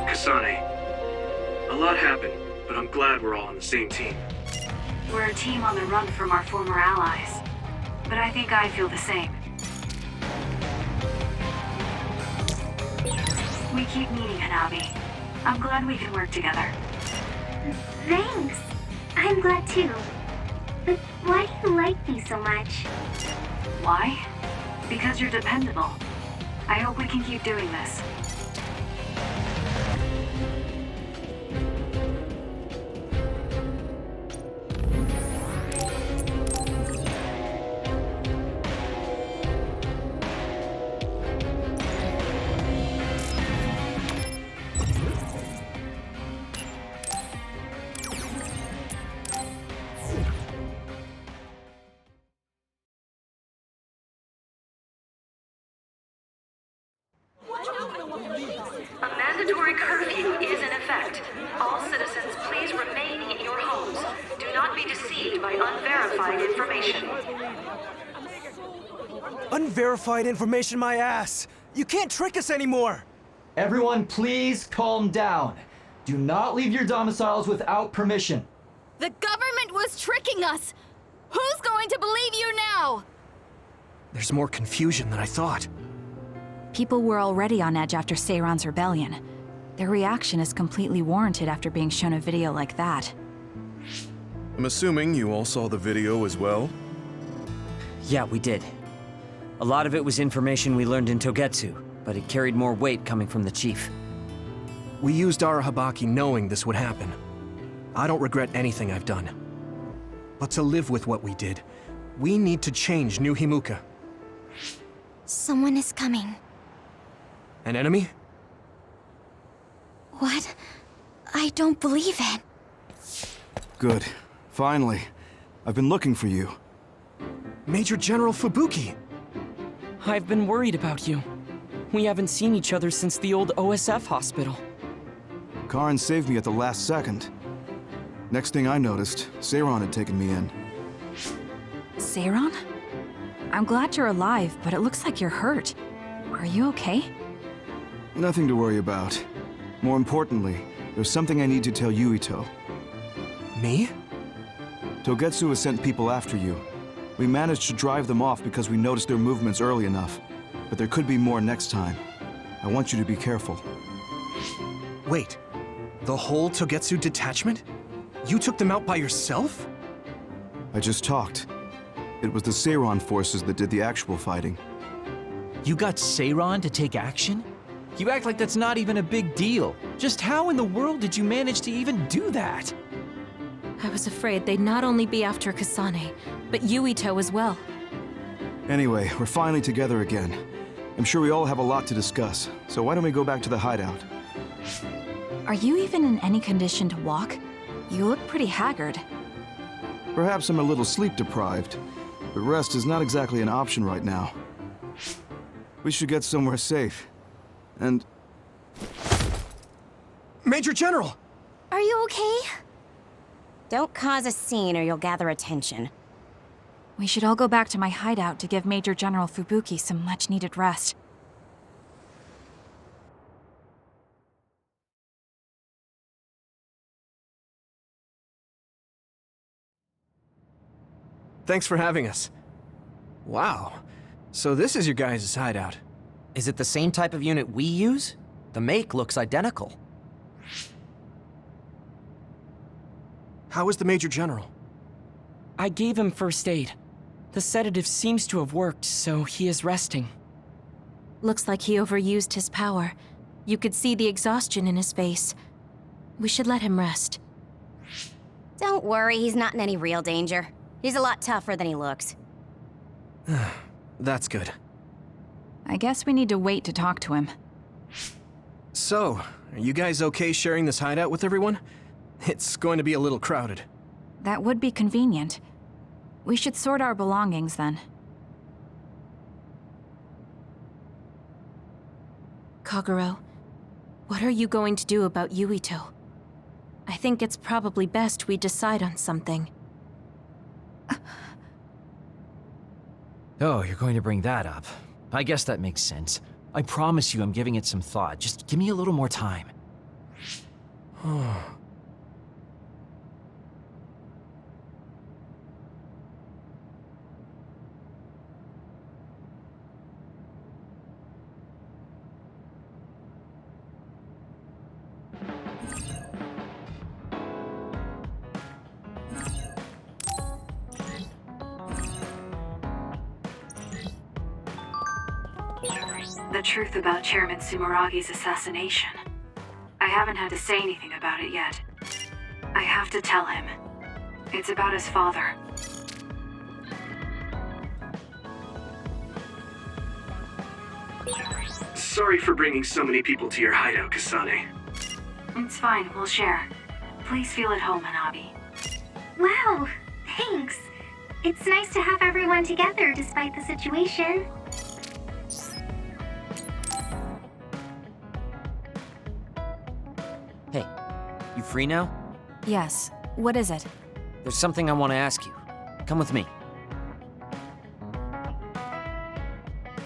Kasane, a lot happened, but I'm glad we're all on the same team. We're a team on the run from our former allies. But I think I feel the same. We keep meeting, Hanabi. I'm glad we can work together. Thanks. I'm glad too. But why do you like me so much? Why? Because you're dependable. I hope we can keep doing this. A mandatory curfew is in effect. All citizens, please remain in your homes. Do not be deceived by unverified information. Unverified information, my ass! You can't trick us anymore! Everyone, please calm down. Do not leave your domiciles without permission. The government was tricking us! Who's going to believe you now? There's more confusion than I thought. People were already on edge after Seiron's rebellion. Their reaction is completely warranted after being shown a video like that. I'm assuming you all saw the video as well? Yeah, we did. A lot of it was information we learned in Togetsu, but it carried more weight coming from the chief. We used Arahabaki knowing this would happen. I don't regret anything I've done. But to live with what we did, we need to change New Himuka. Someone is coming. An enemy? What? I don't believe it. Good. Finally. I've been looking for you. Major General Fubuki! I've been worried about you. We haven't seen each other since the old OSF hospital. Karin saved me at the last second. Next thing I noticed, Seiron had taken me in. Seiron? I'm glad you're alive, but it looks like you're hurt. Are you okay? Nothing to worry about. More importantly, there's something I need to tell Yuito. Me? Togetsu has sent people after you. We managed to drive them off because we noticed their movements early enough. But there could be more next time. I want you to be careful. Wait, the whole Togetsu detachment? You took them out by yourself? I just talked. It was the Seiron forces that did the actual fighting. You got Seiron to take action? You act like that's not even a big deal. Just how in the world did you manage to even do that? I was afraid they'd not only be after Kasane, but Yuito as well. Anyway, we're finally together again. I'm sure we all have a lot to discuss, so why don't we go back to the hideout? Are you even in any condition to walk? You look pretty haggard. Perhaps I'm a little sleep-deprived, but rest is not exactly an option right now. We should get somewhere safe. And... Major General! Are you okay? Don't cause a scene or you'll gather attention. We should all go back to my hideout to give Major General Fubuki some much-needed rest. Thanks for having us. Wow. So this is your guys' hideout. Is it the same type of unit we use? The make looks identical. How is the Major General? I gave him first aid. The sedative seems to have worked, so he is resting. Looks like he overused his power. You could see the exhaustion in his face. We should let him rest. Don't worry, he's not in any real danger. He's a lot tougher than he looks. That's good. I guess we need to wait to talk to him. So, are you guys okay sharing this hideout with everyone? It's going to be a little crowded. That would be convenient. We should sort our belongings then. Kagero, what are you going to do about Yuito? I think it's probably best we decide on something. Oh, you're going to bring that up. I guess that makes sense. I promise you I'm giving it some thought. Just give me a little more time. The truth about Chairman Sumeragi's assassination. I haven't had to say anything about it yet. I have to tell him. It's about his father. Sorry for bringing so many people to your hideout, Kasane. It's fine, we'll share. Please feel at home, Hanabi. Wow, thanks. It's nice to have everyone together despite the situation. Hey, you free now? Yes. What is it? There's something I want to ask you. Come with me.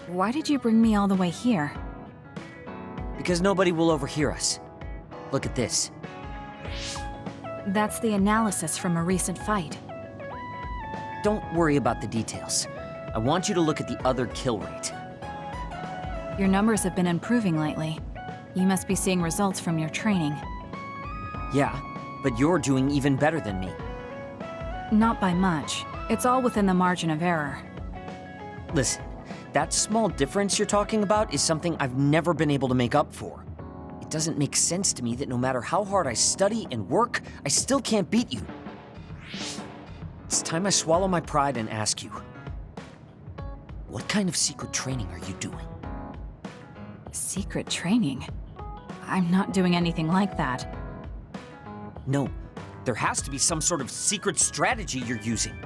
Why did you bring me all the way here? Because nobody will overhear us. Look at this. That's the analysis from a recent fight. Don't worry about the details. I want you to look at the other kill rate. Your numbers have been improving lately. You must be seeing results from your training. Yeah, but you're doing even better than me. Not by much. It's all within the margin of error. Listen, that small difference you're talking about is something I've never been able to make up for. It doesn't make sense to me that no matter how hard I study and work, I still can't beat you. It's time I swallow my pride and ask you, what kind of secret training are you doing? Secret training? I'm not doing anything like that. No, there has to be some sort of secret strategy you're using.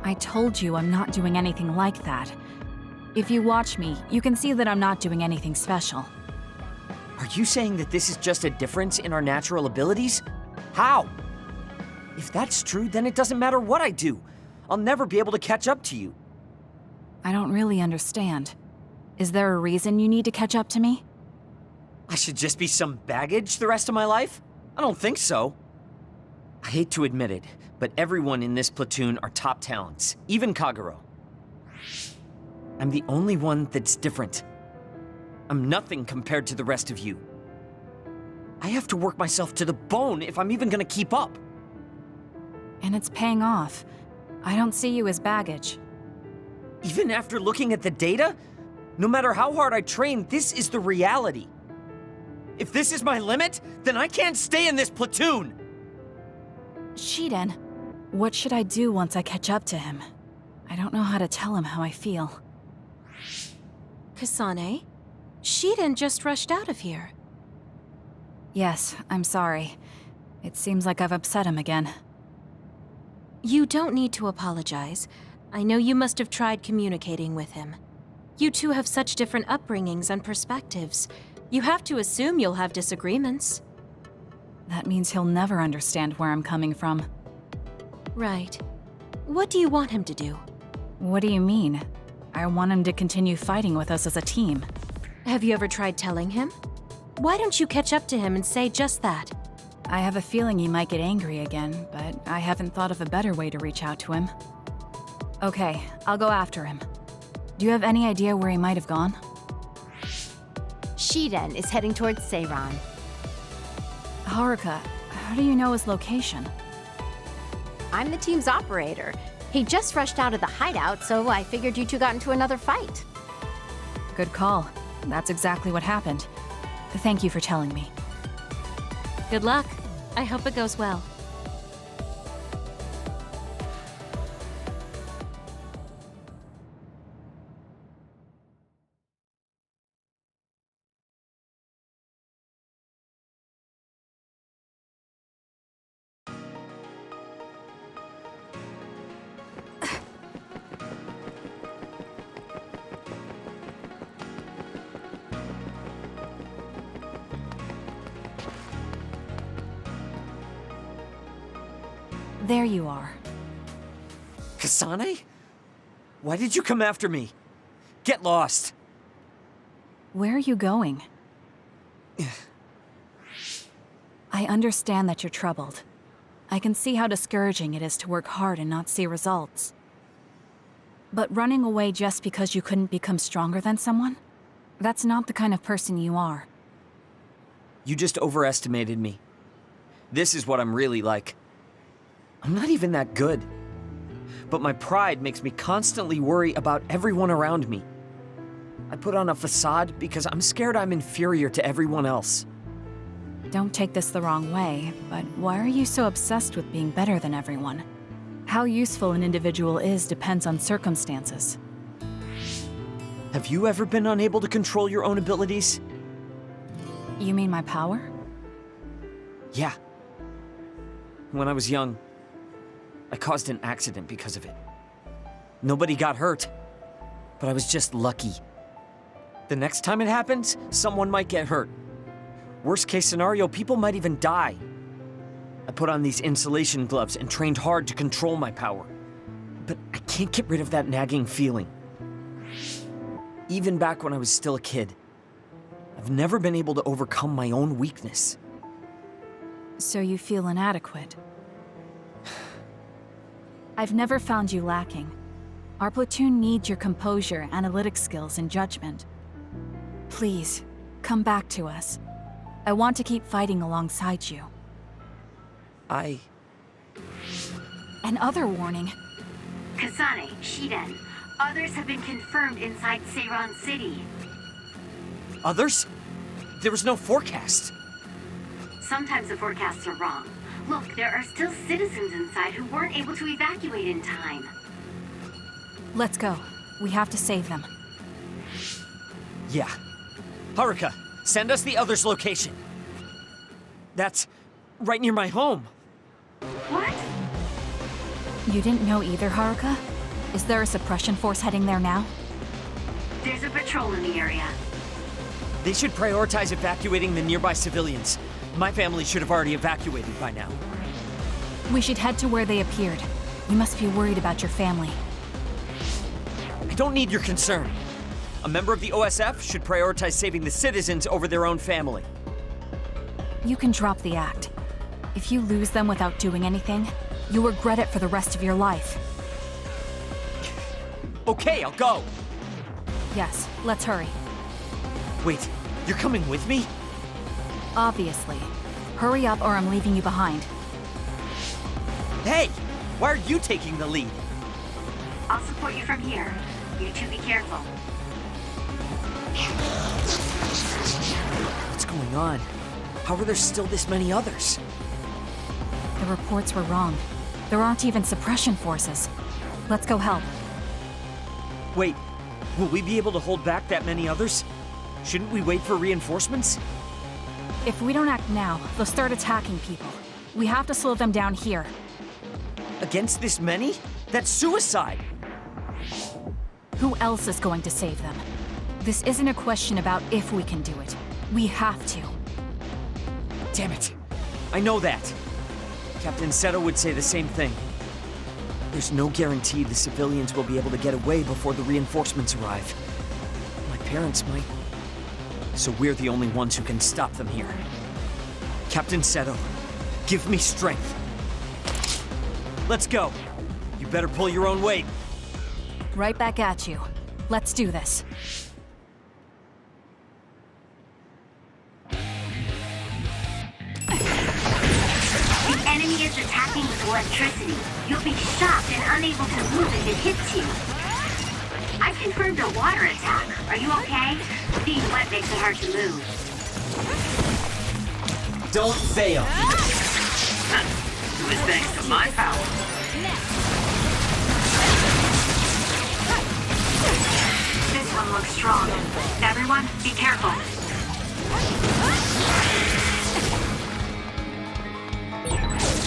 I told you I'm not doing anything like that. If you watch me, you can see that I'm not doing anything special. Are you saying that this is just a difference in our natural abilities? How? If that's true, then it doesn't matter what I do. I'll never be able to catch up to you. I don't really understand. Is there a reason you need to catch up to me? I should just be some baggage the rest of my life? I don't think so. I hate to admit it, but everyone in this platoon are top talents, even Kagero. I'm the only one that's different. I'm nothing compared to the rest of you. I have to work myself to the bone if I'm even gonna keep up. And it's paying off. I don't see you as baggage. Even after looking at the data? No matter how hard I train, this is the reality. If this is my limit, then I can't stay in this platoon! Shiden, what should I do once I catch up to him? I don't know how to tell him how I feel. Kasane? Shiden just rushed out of here. Yes, I'm sorry. It seems like I've upset him again. You don't need to apologize. I know you must have tried communicating with him. You two have such different upbringings and perspectives. You have to assume you'll have disagreements. That means he'll never understand where I'm coming from. Right. What do you want him to do? What do you mean? I want him to continue fighting with us as a team. Have you ever tried telling him? Why don't you catch up to him and say just that? I have a feeling he might get angry again, but I haven't thought of a better way to reach out to him. Okay, I'll go after him. Do you have any idea where he might have gone? Shiden is heading towards Seiran. Haruka, how do you know his location? I'm the team's operator. He just rushed out of the hideout, so I figured you two got into another fight. Good call. That's exactly what happened. Thank you for telling me. Good luck. I hope it goes well. There you are. Kasane? Why did you come after me? Get lost. Where are you going? I understand that you're troubled. I can see how discouraging it is to work hard and not see results. But running away just because you couldn't become stronger than someone? That's not the kind of person you are. You just overestimated me. This is what I'm really like. I'm not even that good. But my pride makes me constantly worry about everyone around me. I put on a facade because I'm scared I'm inferior to everyone else. Don't take this the wrong way, but why are you so obsessed with being better than everyone? How useful an individual is depends on circumstances. Have you ever been unable to control your own abilities? You mean my power? Yeah. When I was young, I caused an accident because of it. Nobody got hurt, but I was just lucky. The next time it happens, someone might get hurt. Worst case scenario, people might even die. I put on these insulation gloves and trained hard to control my power. But I can't get rid of that nagging feeling. Even back when I was still a kid, I've never been able to overcome my own weakness. So you feel inadequate. I've never found you lacking. Our platoon needs your composure, analytic skills, and judgment. Please, come back to us. I want to keep fighting alongside you. Another warning. Kasane, Shiden, others have been confirmed inside Seiran City. Others? There was no forecast. Sometimes the forecasts are wrong. Look, there are still citizens inside who weren't able to evacuate in time. Let's go. We have to save them. Yeah. Haruka, send us the other's location. That's right near my home. What? You didn't know either, Haruka? Is there a suppression force heading there now? There's a patrol in the area. They should prioritize evacuating the nearby civilians. My family should have already evacuated by now. We should head to where they appeared. You must be worried about your family. I don't need your concern. A member of the OSF should prioritize saving the citizens over their own family. You can drop the act. If you lose them without doing anything, you'll regret it for the rest of your life. Okay, I'll go. Yes, let's hurry. Wait, you're coming with me? Obviously. Hurry up or I'm leaving you behind. Hey! Why are you taking the lead? I'll support you from here. You two be careful. What's going on? How are there still this many others? The reports were wrong. There aren't even suppression forces. Let's go help. Wait, will we be able to hold back that many others? Shouldn't we wait for reinforcements? If we don't act now, they'll start attacking people. We have to slow them down here. Against this many? That's suicide! Who else is going to save them? This isn't a question about if we can do it. We have to. Damn it. I know that. Captain Seto would say the same thing. There's no guarantee the civilians will be able to get away before the reinforcements arrive. My parents might. So we're the only ones who can stop them here. Captain Seto, give me strength. Let's go. You better pull your own weight. Right back at you. Let's do this. The enemy is attacking with electricity. You'll be shocked and unable to move if it hits you. I confirmed a water attack. Are you okay? Being wet makes it hard to move. Don't fail. It was thanks to my power. This one looks strong. Everyone, be careful.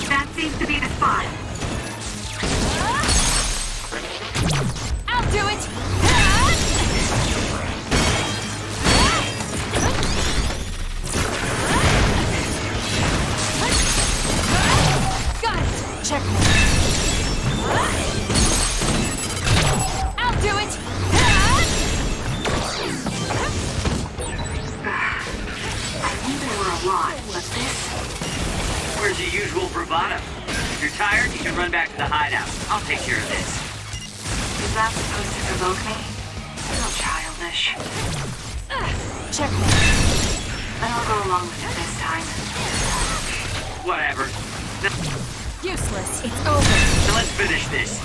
That seems to be the spot. I'll do it! Got it! Checkmate. Where's your usual bravado? If you're tired, you can run back to the hideout. I'll take care of this. Is that supposed to provoke me? So childish. Checkmate. Then I'll go along with it this time. Whatever. Useless. It's over. Now let's finish this.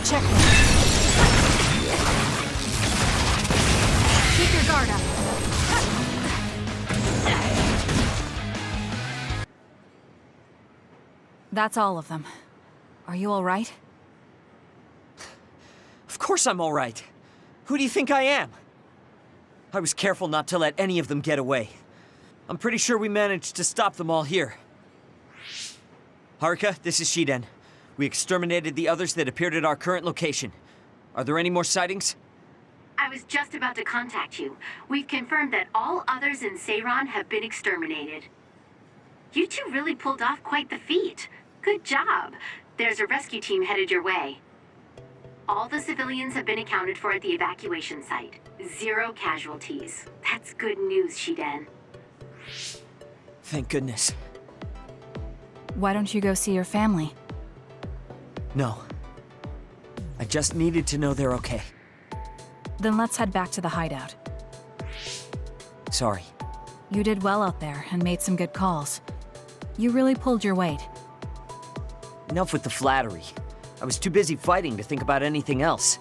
Checkmate. Keep your guard up. That's all of them. Are you all right? Of course I'm all right. Who do you think I am? I was careful not to let any of them get away. I'm pretty sure we managed to stop them all here. Haruka, this is Shiden. We exterminated the others that appeared at our current location. Are there any more sightings? I was just about to contact you. We've confirmed that all others in Seiran have been exterminated. You two really pulled off quite the feat. Good job. There's a rescue team headed your way. All the civilians have been accounted for at the evacuation site. 0 casualties. That's good news, Shiden. Thank goodness. Why don't you go see your family? No. I just needed to know they're okay. Then let's head back to the hideout. Sorry. You did well out there and made some good calls. You really pulled your weight. Enough with the flattery. I was too busy fighting to think about anything else.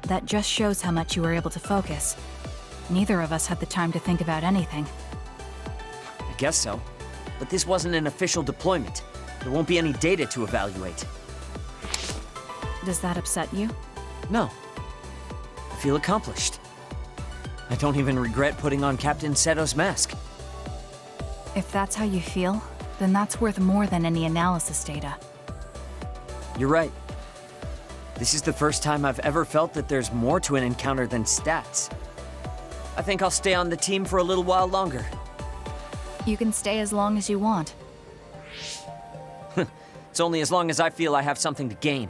That just shows how much you were able to focus. Neither of us had the time to think about anything. I guess so. But this wasn't an official deployment. There won't be any data to evaluate. Does that upset you? No. I feel accomplished. I don't even regret putting on Captain Seto's mask. If that's how you feel, then that's worth more than any analysis data. You're right. This is the first time I've ever felt that there's more to an encounter than stats. I think I'll stay on the team for a little while longer. You can stay as long as you want. It's only as long as I feel I have something to gain.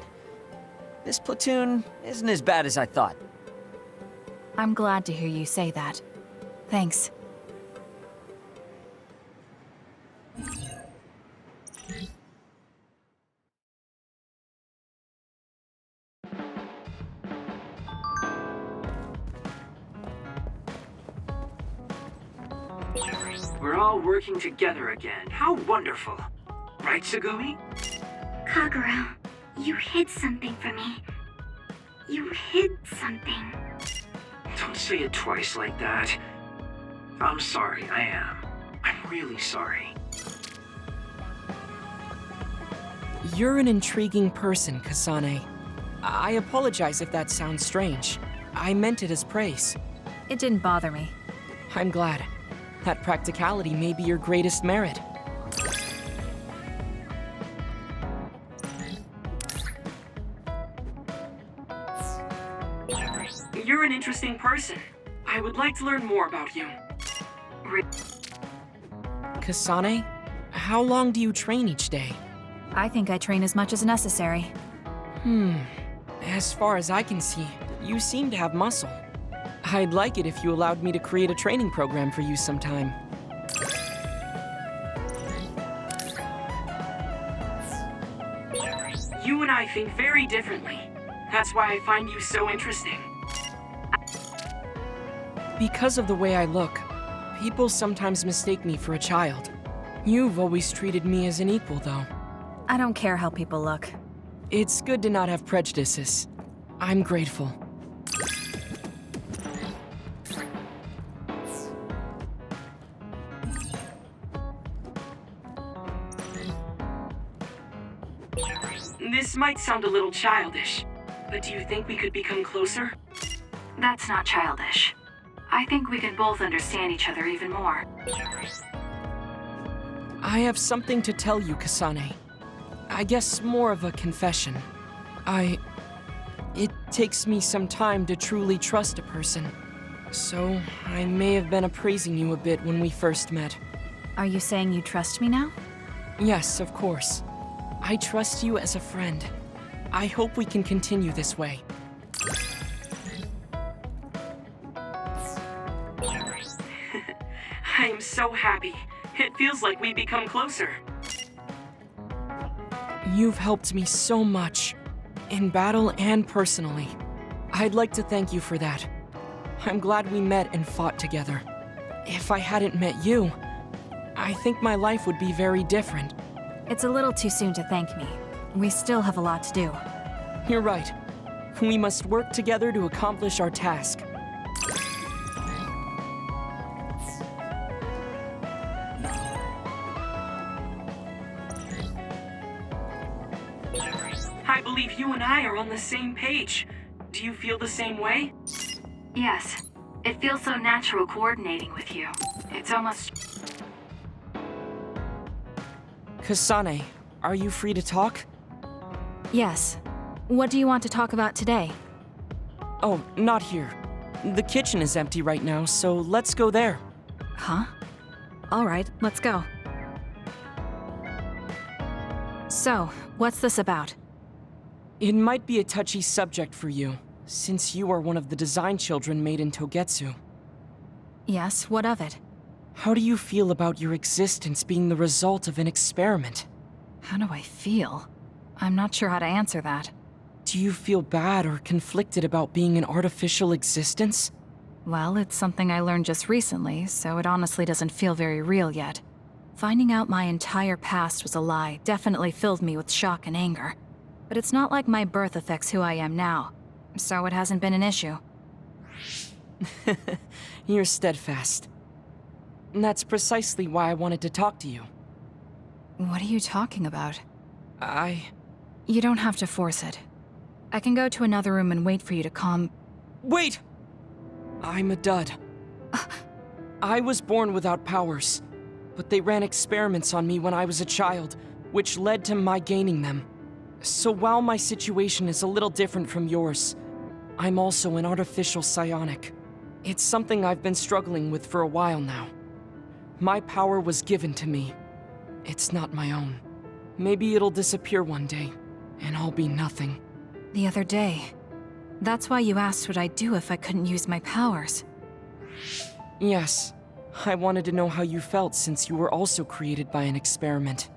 This platoon isn't as bad as I thought. I'm glad to hear you say that. Thanks. We're all working together again. How wonderful. Right, Tsugumi? Kagero, you hid something from me. You hid something. Don't say it twice like that. I'm sorry, I am. I'm really sorry. You're an intriguing person, Kasane. I apologize if that sounds strange. I meant it as praise. It didn't bother me. I'm glad. That practicality may be your greatest merit. You're an interesting person. I would like to learn more about you. Kasane, how long do you train each day? I think I train as much as necessary. As far as I can see, you seem to have muscle. I'd like it if you allowed me to create a training program for you sometime. You and I think very differently. That's why I find you so interesting. Because of the way I look, people sometimes mistake me for a child. You've always treated me as an equal, though. I don't care how people look. It's good to not have prejudices. I'm grateful. This might sound a little childish, but do you think we could become closer? That's not childish. I think we can both understand each other even more. I have something to tell you, Kasane. I guess more of a confession. It takes me some time to truly trust a person. So, I may have been appraising you a bit when we first met. Are you saying you trust me now? Yes, of course. I trust you as a friend. I hope we can continue this way. I am so happy. It feels like we've become closer. You've helped me so much, in battle and personally. I'd like to thank you for that. I'm glad we met and fought together. If I hadn't met you, I think my life would be very different. It's a little too soon to thank me. We still have a lot to do. You're right. We must work together to accomplish our task. I believe you and I are on the same page. Do you feel the same way? Yes. It feels so natural coordinating with you. It's almost... Kasane, are you free to talk? Yes. What do you want to talk about today? Oh, not here. The kitchen is empty right now, so let's go there. Huh? All right, let's go. So, what's this about? It might be a touchy subject for you, since you are one of the design children made in Togetsu. Yes, what of it? How do you feel about your existence being the result of an experiment? How do I feel? I'm not sure how to answer that. Do you feel bad or conflicted about being an artificial existence? Well, it's something I learned just recently, so it honestly doesn't feel very real yet. Finding out my entire past was a lie definitely filled me with shock and anger. But it's not like my birth affects who I am now, so it hasn't been an issue. You're steadfast. And that's precisely why I wanted to talk to you. What are you talking about? I... You don't have to force it. I can go to another room and wait for you to calm... Wait! I'm a dud. I was born without powers, but they ran experiments on me when I was a child, which led to my gaining them. So while my situation is a little different from yours, I'm also an artificial psionic. It's something I've been struggling with for a while now. My power was given to me. It's not my own. Maybe it'll disappear one day, and I'll be nothing. The other day. That's why you asked what I'd do if I couldn't use my powers. Yes. I wanted to know how you felt since you were also created by an experiment.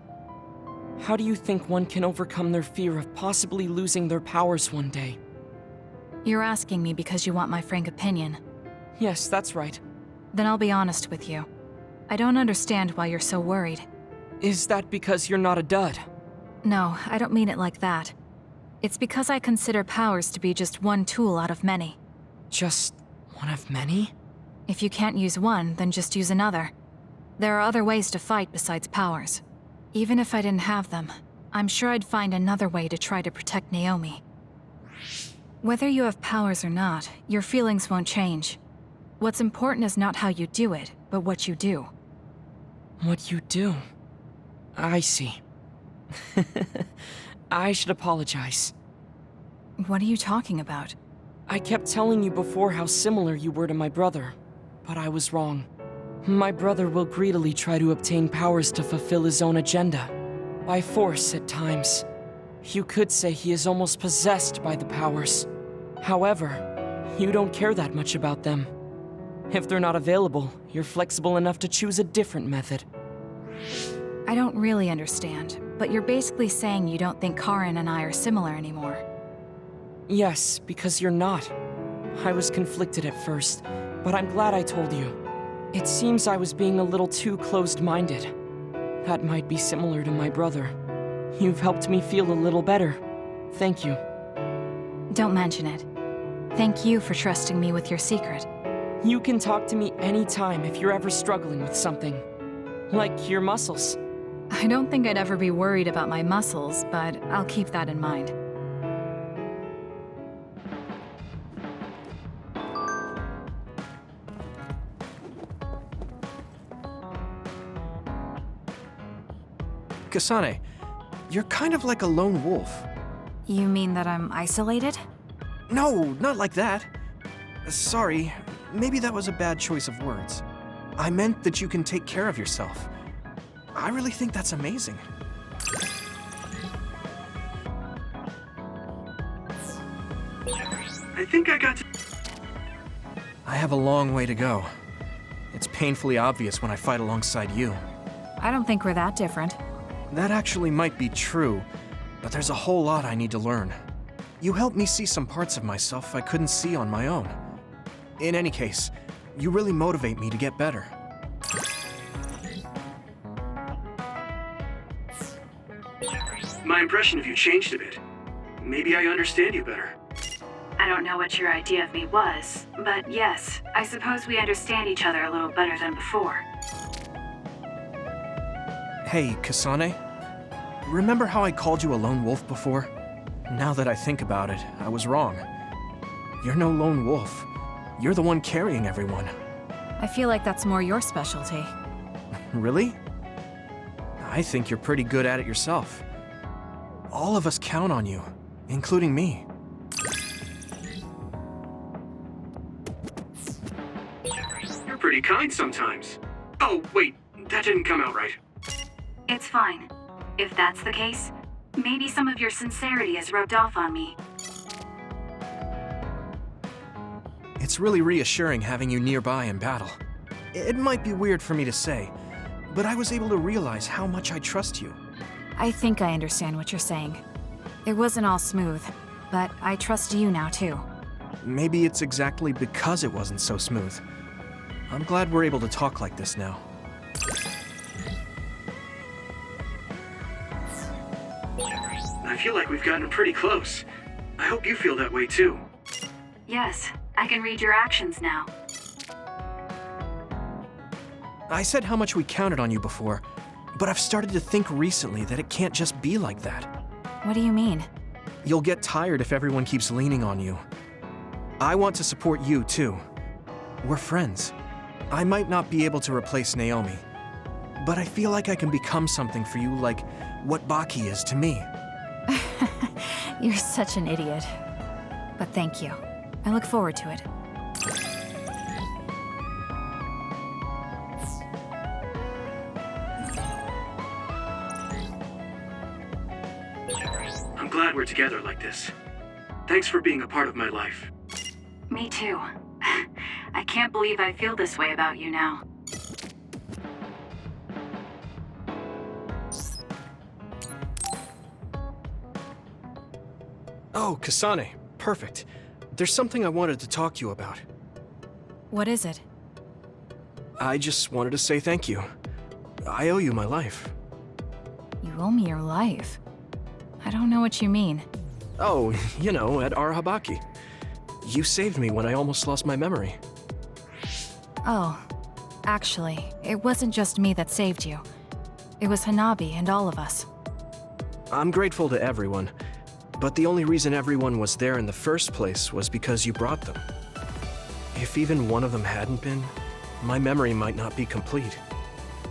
How do you think one can overcome their fear of possibly losing their powers one day? You're asking me because you want my frank opinion. Yes, that's right. Then I'll be honest with you. I don't understand why you're so worried. Is that because you're not a dud? No, I don't mean it like that. It's because I consider powers to be just one tool out of many. Just one of many? If you can't use one, then just use another. There are other ways to fight besides powers. Even if I didn't have them, I'm sure I'd find another way to try to protect Naomi. Whether you have powers or not, your feelings won't change. What's important is not how you do it, but what you do. What you do? I see. I should apologize. What are you talking about? I kept telling you before how similar you were to my brother, but I was wrong. My brother will greedily try to obtain powers to fulfill his own agenda. By force, at times. You could say he is almost possessed by the powers. However, you don't care that much about them. If they're not available, you're flexible enough to choose a different method. I don't really understand, but you're basically saying you don't think Karin and I are similar anymore. Yes, because you're not. I was conflicted at first, but I'm glad I told you. It seems I was being a little too closed-minded. That might be similar to my brother. You've helped me feel a little better. Thank you. Don't mention it. Thank you for trusting me with your secret. You can talk to me anytime if you're ever struggling with something. Like your muscles. I don't think I'd ever be worried about my muscles, but I'll keep that in mind. Kasane, you're kind of like a lone wolf. You mean that I'm isolated? No, not like that. Sorry, maybe that was a bad choice of words. I meant that you can take care of yourself. I really think that's amazing. I think I got to... I have a long way to go. It's painfully obvious when I fight alongside you. I don't think we're that different. That actually might be true, but there's a whole lot I need to learn. You helped me see some parts of myself I couldn't see on my own. In any case, you really motivate me to get better. My impression of you changed a bit. Maybe I understand you better. I don't know what your idea of me was, but yes, I suppose we understand each other a little better than before. Hey, Kasane. Remember how I called you a lone wolf before? Now that I think about it, I was wrong. You're no lone wolf. You're the one carrying everyone. I feel like that's more your specialty. Really? I think you're pretty good at it yourself. All of us count on you, including me. You're pretty kind sometimes. Oh, wait, that didn't come out right. It's fine. If that's the case, maybe some of your sincerity has rubbed off on me. It's really reassuring having you nearby in battle. It might be weird for me to say, but I was able to realize how much I trust you. I think I understand what you're saying. It wasn't all smooth, but I trust you now too. Maybe it's exactly because it wasn't so smooth. I'm glad we're able to talk like this now. I feel like we've gotten pretty close. I hope you feel that way too. Yes, I can read your actions now. I said how much we counted on you before, but I've started to think recently that it can't just be like that. What do you mean? You'll get tired if everyone keeps leaning on you. I want to support you too. We're friends. I might not be able to replace Naomi, but I feel like I can become something for you like what Baki is to me. You're such an idiot. But thank you. I look forward to it. I'm glad we're together like this. Thanks for being a part of my life. Me too. I can't believe I feel this way about you now. Oh, Kasane. Perfect. There's something I wanted to talk to you about. What is it? I just wanted to say thank you. I owe you my life. You owe me your life. I don't know what you mean. Oh, you know, at Arahabaki. You saved me when I almost lost my memory. Oh, actually, it wasn't just me that saved you. It was Hanabi and all of us. I'm grateful to everyone, but the only reason everyone was there in the first place was because you brought them. If even one of them hadn't been, my memory might not be complete.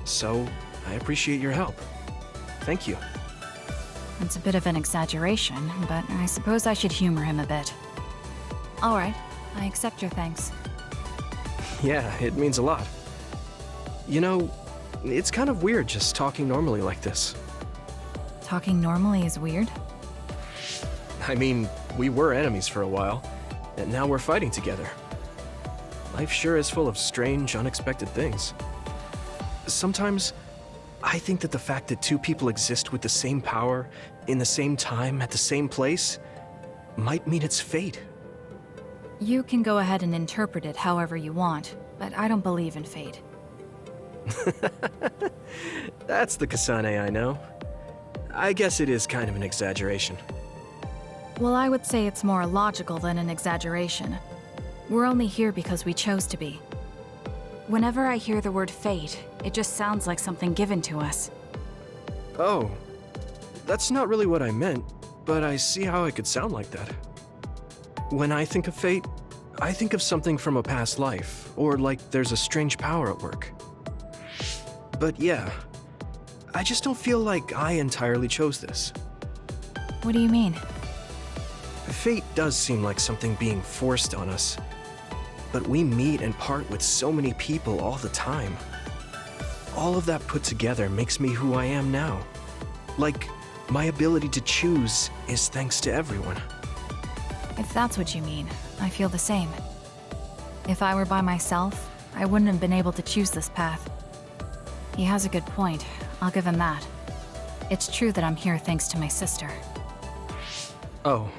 So, I appreciate your help. Thank you. It's a bit of an exaggeration, but I suppose I should humor him a bit. All right, I accept your thanks. Yeah, it means a lot. You know, it's kind of weird just talking normally like this. Talking normally is weird? I mean, we were enemies for a while, and now we're fighting together. Life sure is full of strange, unexpected things. Sometimes, I think that the fact that two people exist with the same power, in the same time, at the same place, might mean it's fate. You can go ahead and interpret it however you want, but I don't believe in fate. That's the Kasane I know. I guess it is kind of an exaggeration. Well, I would say it's more logical than an exaggeration. We're only here because we chose to be. Whenever I hear the word fate, it just sounds like something given to us. Oh, that's not really what I meant, but I see how it could sound like that. When I think of fate, I think of something from a past life, or like there's a strange power at work. But yeah, I just don't feel like I entirely chose this. What do you mean? Fate does seem like something being forced on us. But we meet and part with so many people all the time. All of that put together makes me who I am now. Like, my ability to choose is thanks to everyone. If that's what you mean, I feel the same. If I were by myself, I wouldn't have been able to choose this path. He has a good point, I'll give him that. It's true that I'm here thanks to my sister. Oh,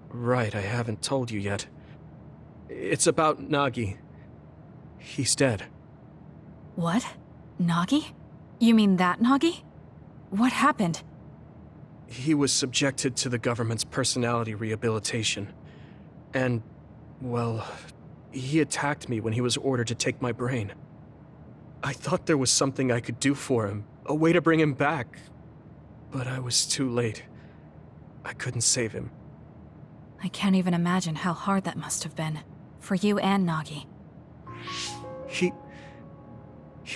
right, I haven't told you yet. It's about Nagi. He's dead. What? Nagi? You mean that Nagi? What happened? He was subjected to the government's personality rehabilitation. And, well, he attacked me when he was ordered to take my brain. I thought there was something I could do for him, a way to bring him back. But I was too late. I couldn't save him. I can't even imagine how hard that must have been. For you and Nagi. He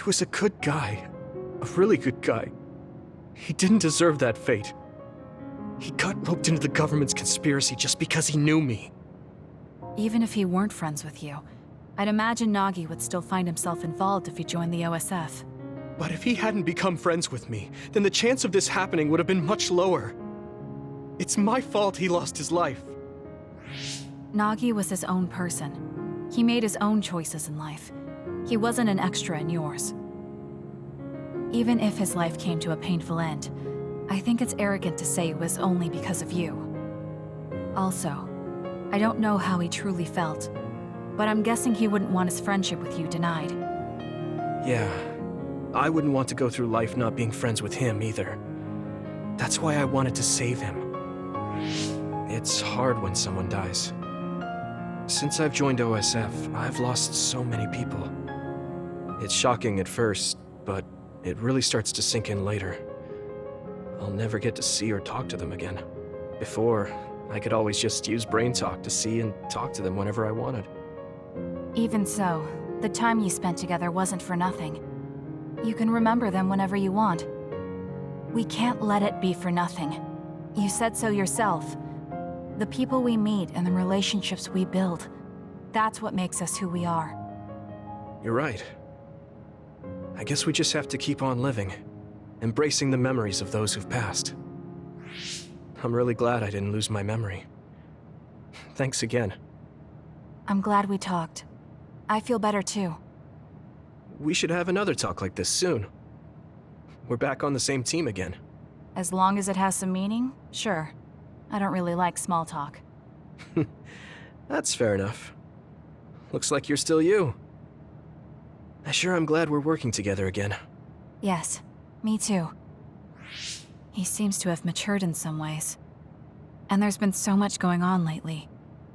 was a good guy. A really good guy. He didn't deserve that fate. He got roped into the government's conspiracy just because he knew me. Even if he weren't friends with you, I'd imagine Nagi would still find himself involved if he joined the OSF. But if he hadn't become friends with me, then the chance of this happening would have been much lower. It's my fault he lost his life. Nagi was his own person. He made his own choices in life. He wasn't an extra in yours. Even if his life came to a painful end, I think it's arrogant to say it was only because of you. Also, I don't know how he truly felt, but I'm guessing he wouldn't want his friendship with you denied. Yeah, I wouldn't want to go through life not being friends with him either. That's why I wanted to save him. It's hard when someone dies. Since I've joined OSF, I've lost so many people. It's shocking at first, but it really starts to sink in later. I'll never get to see or talk to them again. Before, I could always just use brain talk to see and talk to them whenever I wanted. Even so, the time you spent together wasn't for nothing. You can remember them whenever you want. We can't let it be for nothing. You said so yourself. The people we meet and the relationships we build, that's what makes us who we are. You're right. I guess we just have to keep on living, embracing the memories of those who've passed. I'm really glad I didn't lose my memory. Thanks again. I'm glad we talked. I feel better too. We should have another talk like this soon. We're back on the same team again. As long as it has some meaning, sure. I don't really like small talk. That's fair enough. Looks like you're still you. I sure am glad we're working together again. Yes, me too. He seems to have matured in some ways. And there's been so much going on lately.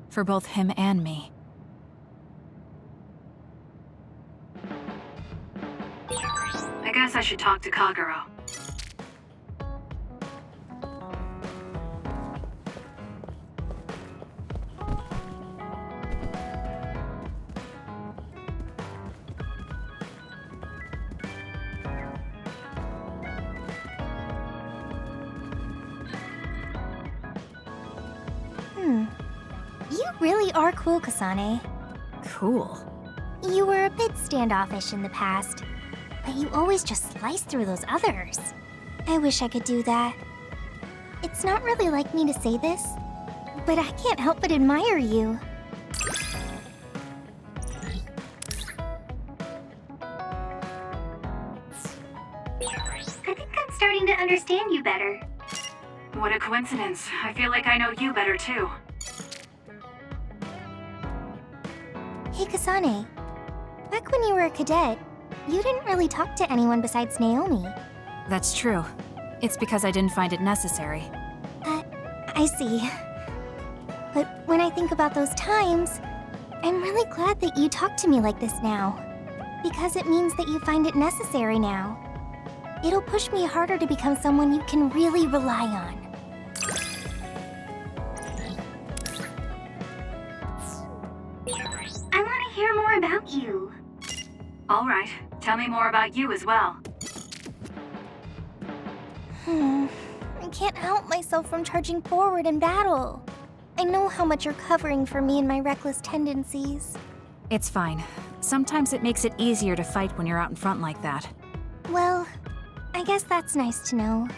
For both him and me. I guess I should talk to Kagero. You really are cool, Kasane. Cool? You were a bit standoffish in the past, but you always just slice through those others. I wish I could do that. It's not really like me to say this, but I can't help but admire you. I think I'm starting to understand you better. What a coincidence. I feel like I know you better too. Hey, Kasane. Back when you were a cadet, you didn't really talk to anyone besides Naomi. That's true. It's because I didn't find it necessary. I see. But when I think about those times, I'm really glad that you talk to me like this now. Because it means that you find it necessary now. It'll push me harder to become someone you can really rely on. I want to hear more about you. All right, tell me more about you as well. I can't help myself from charging forward in battle. I know how much you're covering for me and my reckless tendencies. It's fine. Sometimes it makes it easier to fight when you're out in front like that. Well, I guess that's nice to know.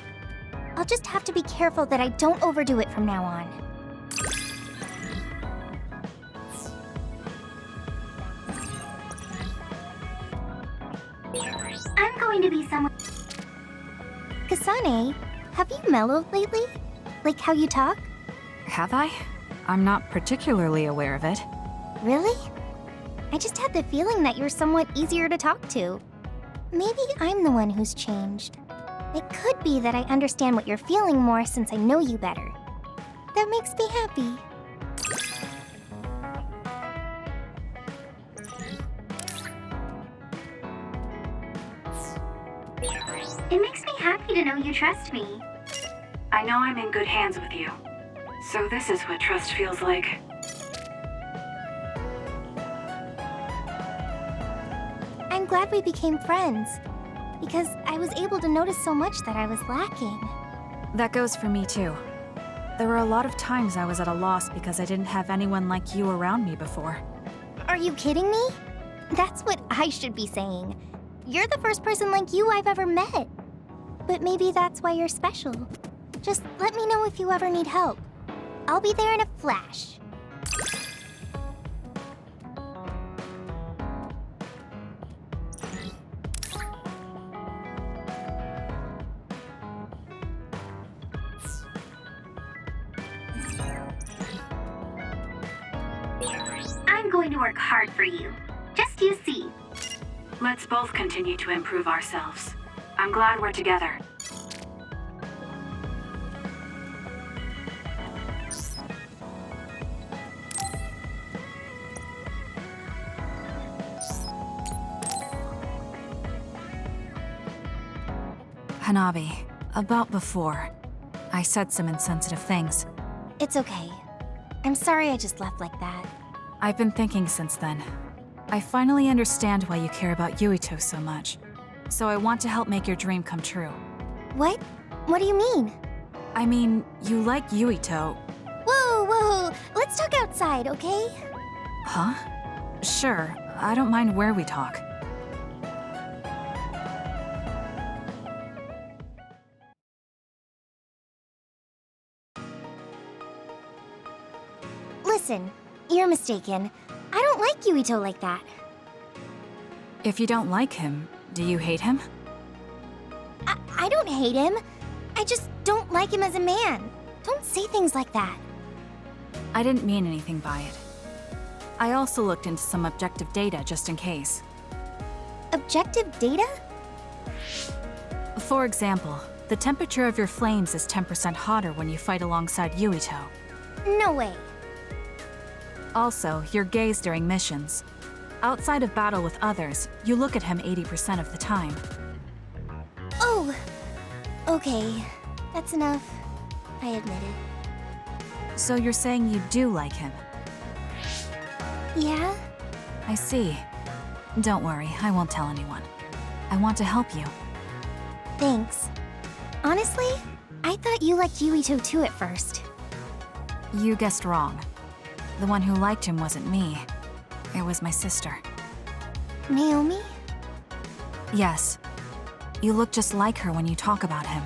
I'll just have to be careful that I don't overdo it from now on. I'm going to be someone. Kasane, have you mellowed lately? Like how you talk? Have I? I'm not particularly aware of it. Really? I just had the feeling that you're somewhat easier to talk to. Maybe I'm the one who's changed. It could be that I understand what you're feeling more since I know you better. That makes me happy. It makes me happy to know you trust me. I know I'm in good hands with you. So this is what trust feels like. I'm glad we became friends, because I was able to notice so much that I was lacking. That goes for me too. There were a lot of times I was at a loss because I didn't have anyone like you around me before. Are you kidding me? That's what I should be saying. You're the first person like you I've ever met. But maybe that's why you're special. Just let me know if you ever need help. I'll be there in a flash. I'm going to work hard for you. Just you see. Let's both continue to improve ourselves. I'm glad we're together. Hanabi, about before. I said some insensitive things. It's okay. I'm sorry I just left like that. I've been thinking since then. I finally understand why you care about Yuito so much. So I want to help make your dream come true. What? What do you mean? I mean, you like Yuito. Whoa, whoa! Let's talk outside, okay? Huh? Sure, I don't mind where we talk. Listen, you're mistaken. I don't like Yuito like that. If you don't like him, do you hate him? I don't hate him. I just don't like him as a man. Don't say things like that. I didn't mean anything by it. I also looked into some objective data just in case. Objective data? For example, the temperature of your flames is 10% hotter when you fight alongside Yuito. No way. Also, your gaze during missions. Outside of battle with others, you look at him 80% of the time. Oh, okay. That's enough. I admit it. So you're saying you do like him? Yeah? I see. Don't worry, I won't tell anyone. I want to help you. Thanks. Honestly, I thought you liked Yuito too at first. You guessed wrong. The one who liked him wasn't me. It was my sister. Naomi? Yes. You look just like her when you talk about him.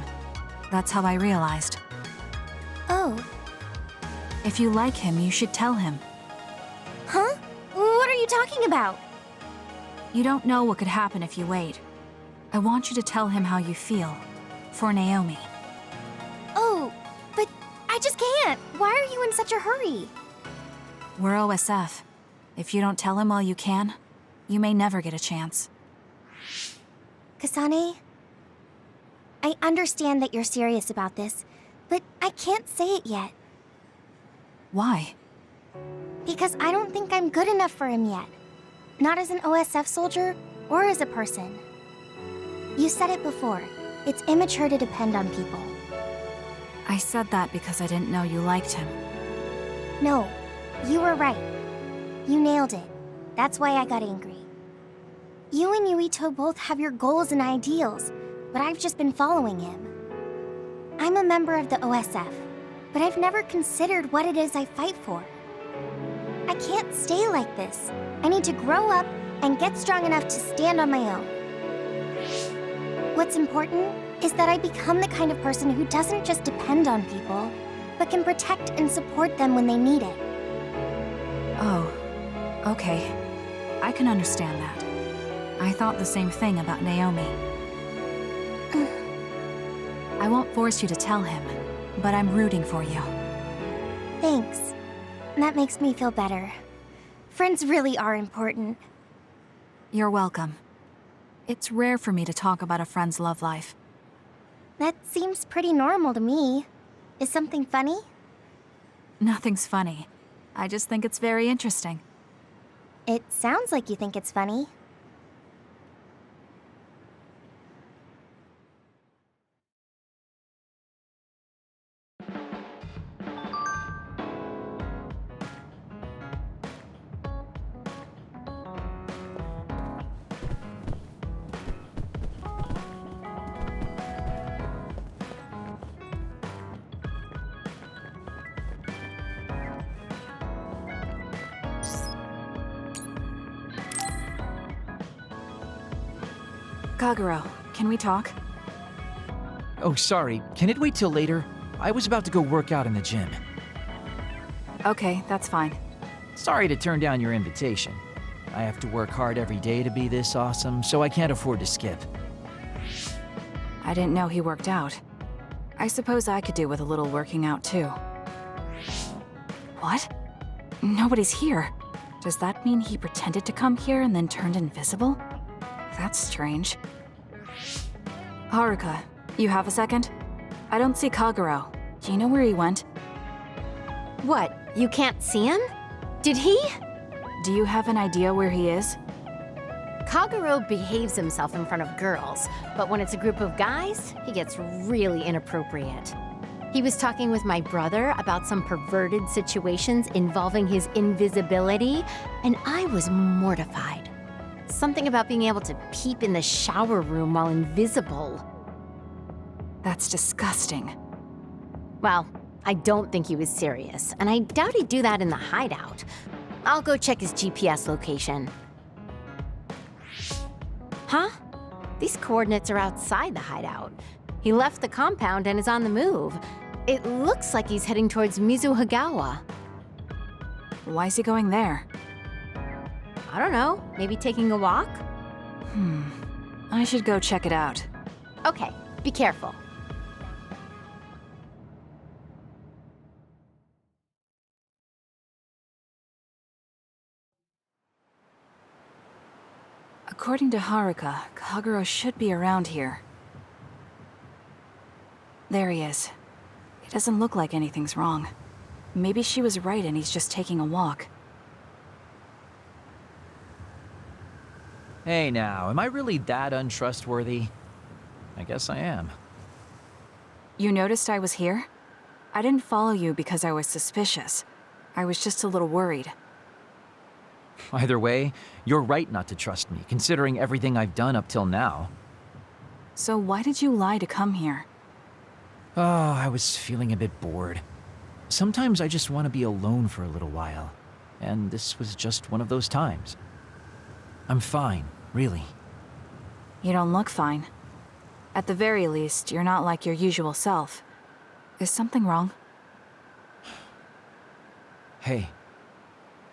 That's how I realized. Oh. If you like him, you should tell him. Huh? What are you talking about? You don't know what could happen if you wait. I want you to tell him how you feel. For Naomi. Oh, but I just can't. Why are you in such a hurry? We're OSF. If you don't tell him while you can, you may never get a chance. Kasane, I understand that you're serious about this, but I can't say it yet. Why? Because I don't think I'm good enough for him yet. Not as an OSF soldier, or as a person. You said it before. It's immature to depend on people. I said that because I didn't know you liked him. No, you were right. You nailed it. That's why I got angry. You and Yuito both have your goals and ideals, but I've just been following him. I'm a member of the OSF, but I've never considered what it is I fight for. I can't stay like this. I need to grow up and get strong enough to stand on my own. What's important is that I become the kind of person who doesn't just depend on people, but can protect and support them when they need it. Oh, okay. I can understand that. I thought the same thing about Naomi. I won't force you to tell him, but I'm rooting for you. Thanks. That makes me feel better. Friends really are important. You're welcome. It's rare for me to talk about a friend's love life. That seems pretty normal to me. Is something funny? Nothing's funny. I just think it's very interesting. It sounds like you think it's funny. Kagero, can we talk? Oh, sorry. Can it wait till later? I was about to go work out in the gym. Okay, that's fine. Sorry to turn down your invitation. I have to work hard every day to be this awesome, so I can't afford to skip. I didn't know he worked out. I suppose I could do with a little working out too. What? Nobody's here. Does that mean he pretended to come here and then turned invisible? That's strange. Haruka, you have a second? I don't see Kagero. Do you know where he went? What, you can't see him? Did he? Do you have an idea where he is? Kagero behaves himself in front of girls, but when it's a group of guys, he gets really inappropriate. He was talking with my brother about some perverted situations involving his invisibility, and I was mortified. Something about being able to peep in the shower room while invisible. That's disgusting. Well, I don't think he was serious, and I doubt he'd do that in the hideout. I'll go check his GPS location. Huh? These coordinates are outside the hideout. He left the compound and is on the move. It looks like he's heading towards Mizuhagawa. Why is he going there? I don't know, maybe taking a walk? I should go check it out. Okay, be careful. According to Haruka, Kagero should be around here. There he is. It doesn't look like anything's wrong. Maybe she was right and he's just taking a walk. Hey now, am I really that untrustworthy? I guess I am. You noticed I was here? I didn't follow you because I was suspicious. I was just a little worried. Either way, you're right not to trust me, considering everything I've done up till now. So why did you lie to come here? Oh, I was feeling a bit bored. Sometimes I just want to be alone for a little while, and this was just one of those times. I'm fine, really. You don't look fine. At the very least, you're not like your usual self. Is something wrong? Hey,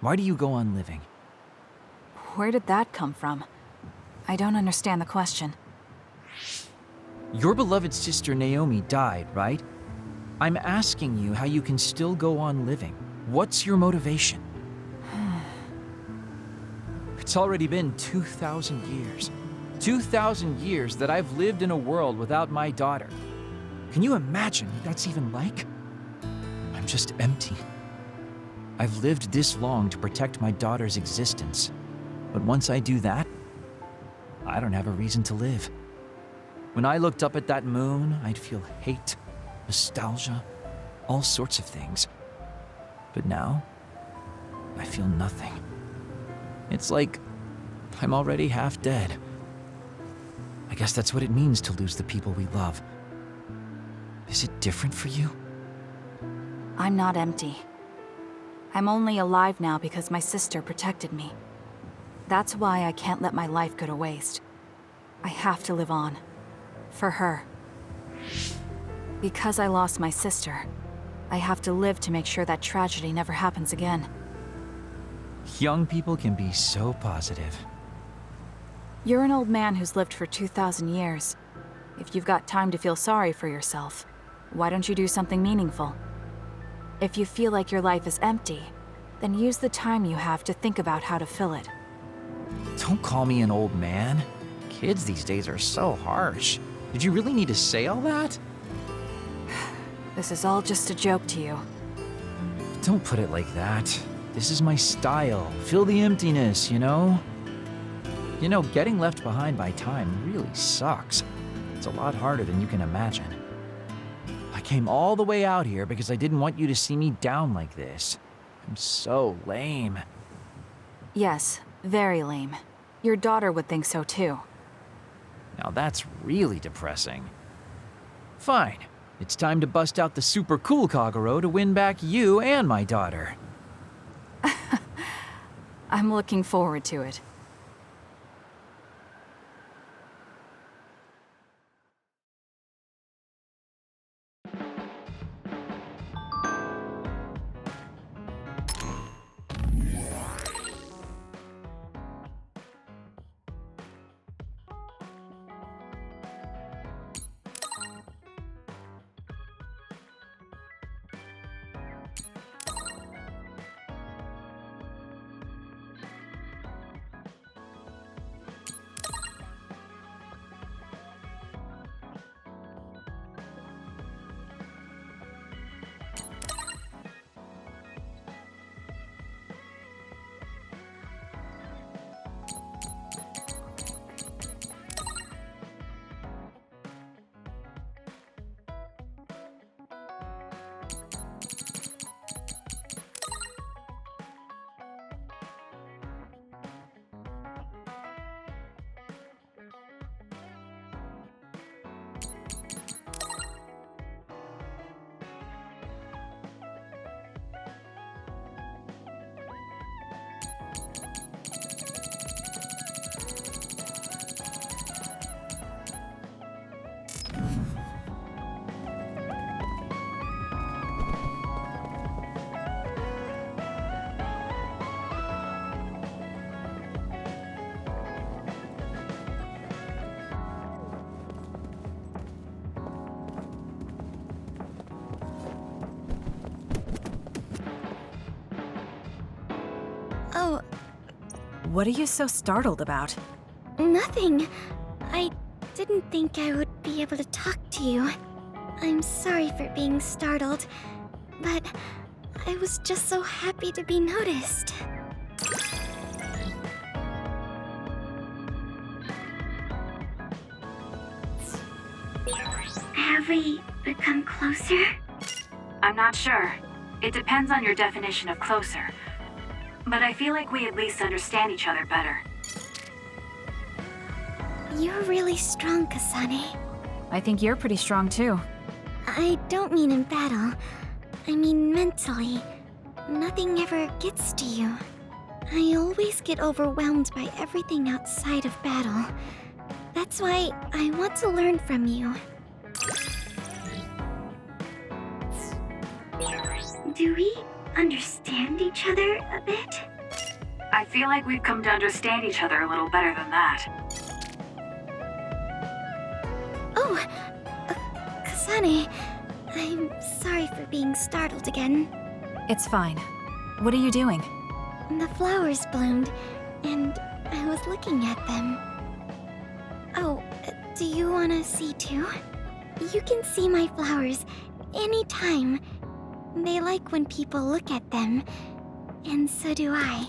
why do you go on living? Where did that come from? I don't understand the question. Your beloved sister Naomi died, right? I'm asking you how you can still go on living. What's your motivation? It's already been 2,000 years. 2,000 years that I've lived in a world without my daughter. Can you imagine what that's even like? I'm just empty. I've lived this long to protect my daughter's existence. But once I do that, I don't have a reason to live. When I looked up at that moon, I'd feel hate, nostalgia, all sorts of things. But now, I feel nothing. It's like I'm already half dead. I guess that's what it means to lose the people we love. Is it different for you? I'm not empty. I'm only alive now because my sister protected me. That's why I can't let my life go to waste. I have to live on. For her. Because I lost my sister, I have to live to make sure that tragedy never happens again. Young people can be so positive. You're an old man who's lived for 2,000 years. If you've got time to feel sorry for yourself, why don't you do something meaningful? If you feel like your life is empty, then use the time you have to think about how to fill it. Don't call me an old man. Kids these days are so harsh. Did you really need to say all that? This is all just a joke to you. Don't put it like that. This is my style. Fill the emptiness, you know? You know, getting left behind by time really sucks. It's a lot harder than you can imagine. I came all the way out here because I didn't want you to see me down like this. I'm so lame. Yes, very lame. Your daughter would think so too. Now that's really depressing. Fine. It's time to bust out the super cool Kagero to win back you and my daughter. I'm looking forward to it. Oh. What are you so startled about? Nothing. I didn't think I would be able to talk to you. I'm sorry for being startled, but I was just so happy to be noticed. Have we become closer? I'm not sure. It depends on your definition of closer. But I feel like we at least understand each other better. You're really strong, Kasane. I think you're pretty strong too. I don't mean in battle. I mean mentally. Nothing ever gets to you. I always get overwhelmed by everything outside of battle. That's why I want to learn from you. Do we understand each other a bit? I feel like we've come to understand each other a little better than that. Oh, Kasane, I'm sorry for being startled again. It's fine. What are you doing? The flowers bloomed, and I was looking at them. Oh, do you want to see too? You can see my flowers anytime. They like when people look at them, and so do I.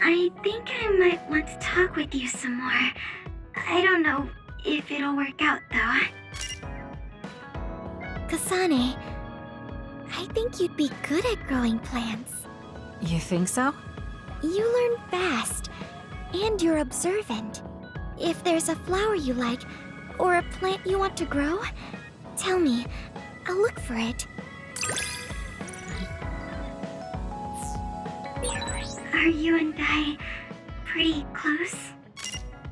I think I might want to talk with you some more. I don't know if it'll work out, though. Kasane, I think you'd be good at growing plants. You think so? You learn fast, and you're observant. If there's a flower you like, or a plant you want to grow, tell me. I'll look for it. Are you and I pretty close?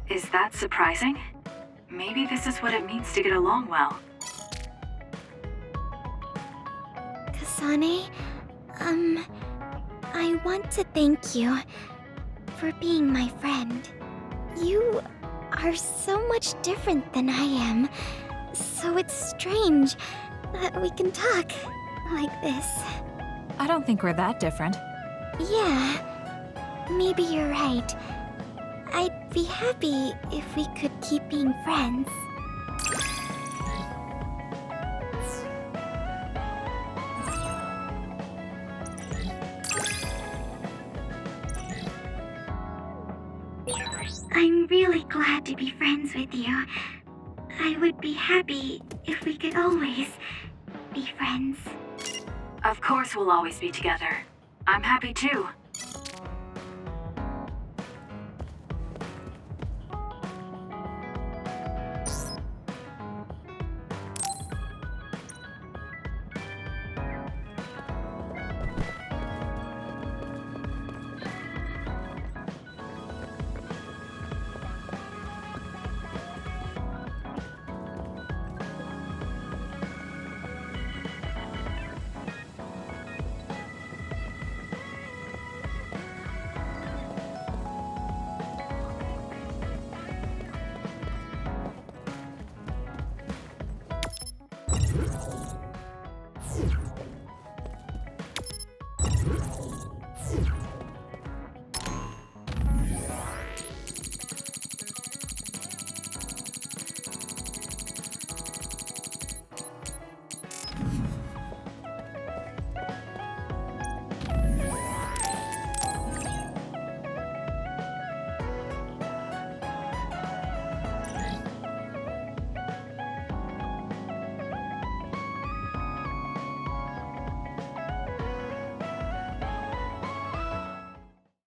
Is that surprising? Maybe this is what it means to get along well. Kasane. I want to thank you for being my friend. You are so much different than I am, so it's strange that we can talk like this. I don't think we're that different. Yeah, maybe you're right. I'd be happy if we could keep being friends. I'm really glad to be friends with you. I would be happy if we could always be friends. Of course we'll always be together. I'm happy too.